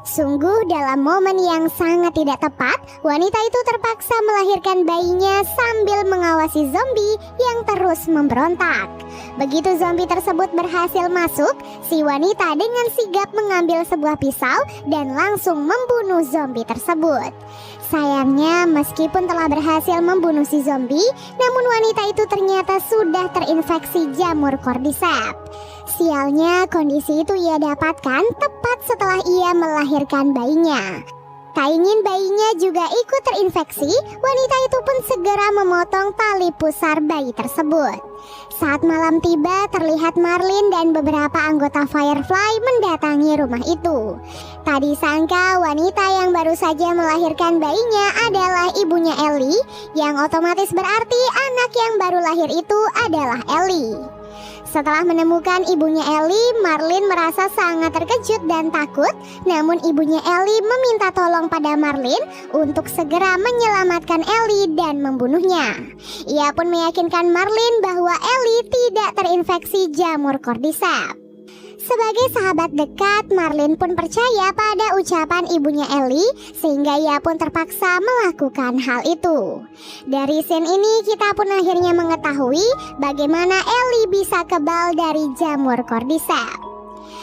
Sungguh dalam momen yang sangat tidak tepat, wanita itu terpaksa melahirkan bayinya sambil mengawasi zombie yang terus memberontak. Begitu zombie tersebut berhasil masuk, si wanita dengan sigap mengambil sebuah pisau dan langsung membunuh zombie tersebut. Sayangnya meskipun telah berhasil membunuh si zombie, namun wanita itu ternyata sudah terinfeksi jamur cordyceps. Sialnya kondisi itu ia dapatkan tepat setelah ia melahirkan bayinya. Tak ingin bayinya juga ikut terinfeksi, wanita itu pun segera memotong tali pusar bayi tersebut. Saat malam tiba, terlihat Marlin dan beberapa anggota Firefly mendatangi rumah itu. Tak disangka wanita yang baru saja melahirkan bayinya adalah ibunya Ellie, yang otomatis berarti anak yang baru lahir itu adalah Ellie. Setelah menemukan ibunya Ellie, Marlin merasa sangat terkejut dan takut. Namun ibunya Ellie meminta tolong pada Marlin untuk segera menyelamatkan Ellie dan membunuhnya. Ia pun meyakinkan Marlin bahwa Ellie tidak terinfeksi jamur cordyceps. Sebagai sahabat dekat, Marlin pun percaya pada ucapan ibunya Ellie, sehingga ia pun terpaksa melakukan hal itu. Dari scene ini kita pun akhirnya mengetahui bagaimana Ellie bisa kebal dari jamur cordyceps.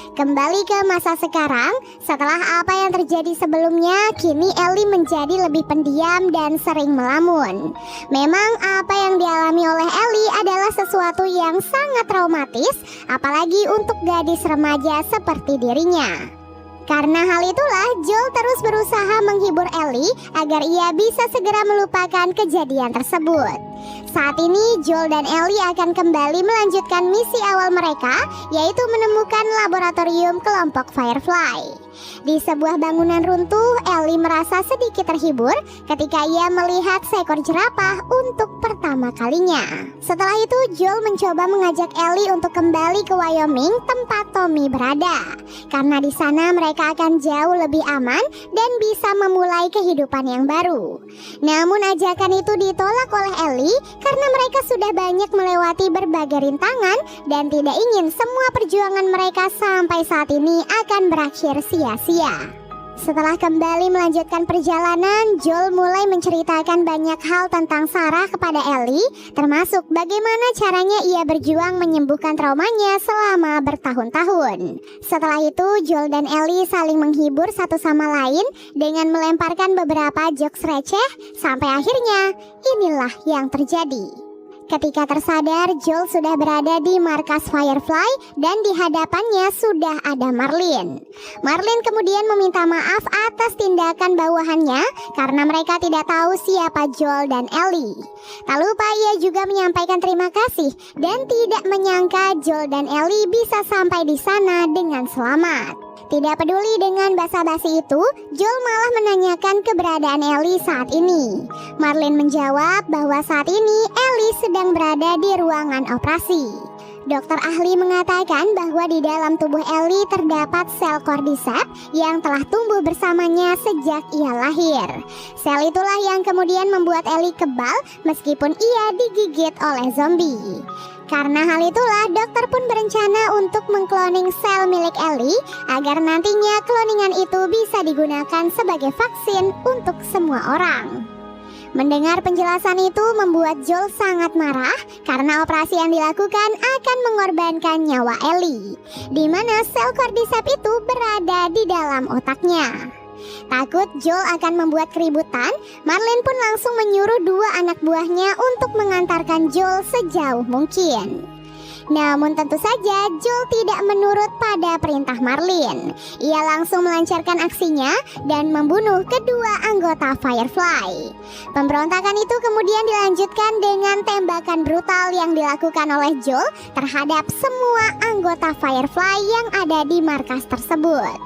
Kembali ke masa sekarang, setelah apa yang terjadi sebelumnya, kini Ellie menjadi lebih pendiam dan sering melamun. Memang apa yang dialami oleh Ellie adalah sesuatu yang sangat traumatis, apalagi untuk gadis remaja seperti dirinya. Karena hal itulah, Joel terus berusaha menghibur Ellie agar ia bisa segera melupakan kejadian tersebut. Saat ini, Joel dan Ellie akan kembali melanjutkan misi awal mereka, yaitu menemukan laboratorium kelompok Firefly. Di sebuah bangunan runtuh, Ellie merasa sedikit terhibur ketika ia melihat seekor jerapah untuk pertama kalinya. Setelah itu, Joel mencoba mengajak Ellie untuk kembali ke Wyoming, tempat Tommy berada. Karena di sana mereka akan jauh lebih aman dan bisa memulai kehidupan yang baru. Namun ajakan itu ditolak oleh Ellie karena mereka sudah banyak melewati berbagai rintangan dan tidak ingin semua perjuangan mereka sampai saat ini akan berakhir sia-sia. Setelah kembali melanjutkan perjalanan, Joel mulai menceritakan banyak hal tentang Sarah kepada Ellie, termasuk bagaimana caranya ia berjuang menyembuhkan traumanya selama bertahun-tahun. Setelah itu, Joel dan Ellie saling menghibur satu sama lain dengan melemparkan beberapa jokes receh, sampai akhirnya inilah yang terjadi. Ketika tersadar, Joel sudah berada di markas Firefly dan di hadapannya sudah ada Marlin. Marlin kemudian meminta maaf atas tindakan bawahannya karena mereka tidak tahu siapa Joel dan Ellie. Tak lupa ia juga menyampaikan terima kasih dan tidak menyangka Joel dan Ellie bisa sampai di sana dengan selamat. Tidak peduli dengan basa-basi itu, Joel malah menanyakan keberadaan Ellie saat ini. Marlin menjawab bahwa saat ini Ellie sedang berada di ruangan operasi. Dokter ahli mengatakan bahwa di dalam tubuh Ellie terdapat sel cordyceps yang telah tumbuh bersamanya sejak ia lahir. Sel itulah yang kemudian membuat Ellie kebal meskipun ia digigit oleh zombie. Karena hal itulah dokter pun berencana untuk mengkloning sel milik Ellie agar nantinya kloningan itu bisa digunakan sebagai vaksin untuk semua orang. Mendengar penjelasan itu membuat Joel sangat marah karena operasi yang dilakukan akan mengorbankan nyawa Ellie, di mana sel cordyceps itu berada di dalam otaknya. Takut Joel akan membuat keributan, Marlin pun langsung menyuruh 2 anak buahnya untuk mengantarkan Joel sejauh mungkin. Namun tentu saja Joel tidak menurut pada perintah Marlin. Ia langsung melancarkan aksinya dan membunuh kedua anggota Firefly. Pemberontakan itu kemudian dilanjutkan dengan tembakan brutal yang dilakukan oleh Joel terhadap semua anggota Firefly yang ada di markas tersebut.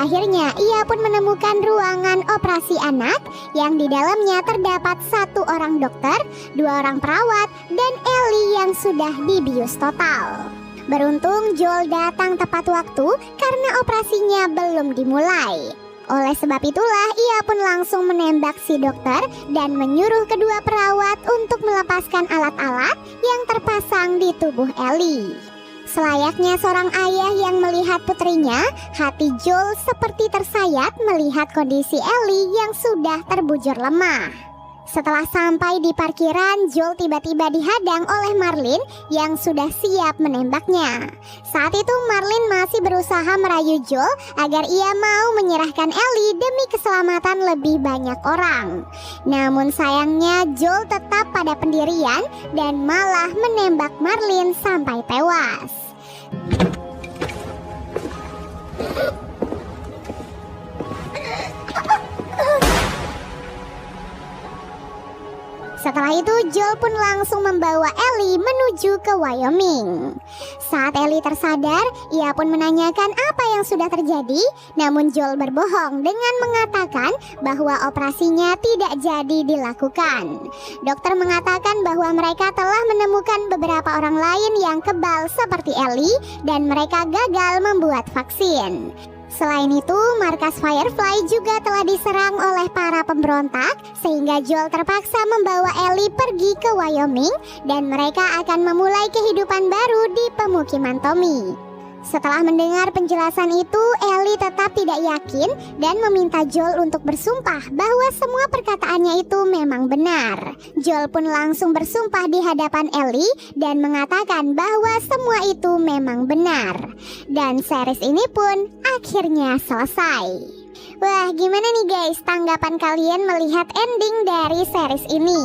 Akhirnya ia pun menemukan ruangan operasi anak yang di dalamnya terdapat 1 orang dokter, 2 orang perawat, dan Ellie yang sudah dibius total. Beruntung Joel datang tepat waktu karena operasinya belum dimulai. Oleh sebab itulah ia pun langsung menembak si dokter dan menyuruh kedua perawat untuk melepaskan alat-alat yang terpasang di tubuh Ellie. Selayaknya seorang ayah yang melihat putrinya, hati Joel seperti tersayat melihat kondisi Ellie yang sudah terbujur lemah. Setelah sampai di parkiran, Joel tiba-tiba dihadang oleh Marlin yang sudah siap menembaknya. Saat itu Marlin masih berusaha merayu Joel agar ia mau menyerahkan Ellie demi keselamatan lebih banyak orang. Namun sayangnya Joel tetap pada pendirian dan malah menembak Marlin sampai tewas. Setelah itu Joel pun langsung membawa Ellie menuju ke Wyoming. Saat Ellie tersadar, ia pun menanyakan apa yang sudah terjadi. Namun Joel berbohong dengan mengatakan bahwa operasinya tidak jadi dilakukan. Dokter mengatakan bahwa mereka telah menemukan beberapa orang lain yang kebal seperti Ellie dan mereka gagal membuat vaksin. Selain itu, markas Firefly juga telah diserang oleh para pemberontak sehingga Joel terpaksa membawa Ellie pergi ke Wyoming dan mereka akan memulai kehidupan baru di pemukiman Tommy. Setelah mendengar penjelasan itu, Ellie tetap tidak yakin dan meminta Joel untuk bersumpah bahwa semua perkataannya itu memang benar. Joel pun langsung bersumpah di hadapan Ellie dan mengatakan bahwa semua itu memang benar. Dan series ini pun akhirnya selesai. Wah, gimana nih guys tanggapan kalian melihat ending dari series ini?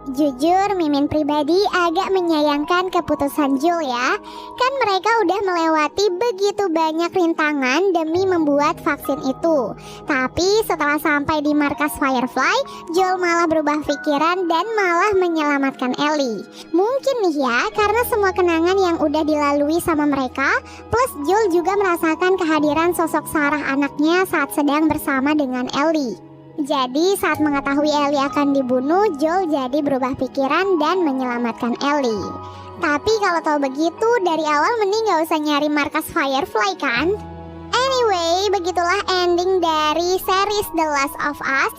Jujur, Mimin pribadi agak menyayangkan keputusan Joel ya. Kan mereka udah melewati begitu banyak rintangan demi membuat vaksin itu. Tapi setelah sampai di markas Firefly, Joel malah berubah pikiran dan malah menyelamatkan Ellie. Mungkin nih ya, karena semua kenangan yang udah dilalui sama mereka, plus Joel juga merasakan kehadiran sosok Sarah anaknya saat sedang bersama dengan Ellie. Jadi saat mengetahui Ellie akan dibunuh, Joel jadi berubah pikiran dan menyelamatkan Ellie. Tapi kalau tahu begitu, dari awal mending gak usah nyari markas Firefly kan? Anyway, begitulah ending dari series The Last of Us.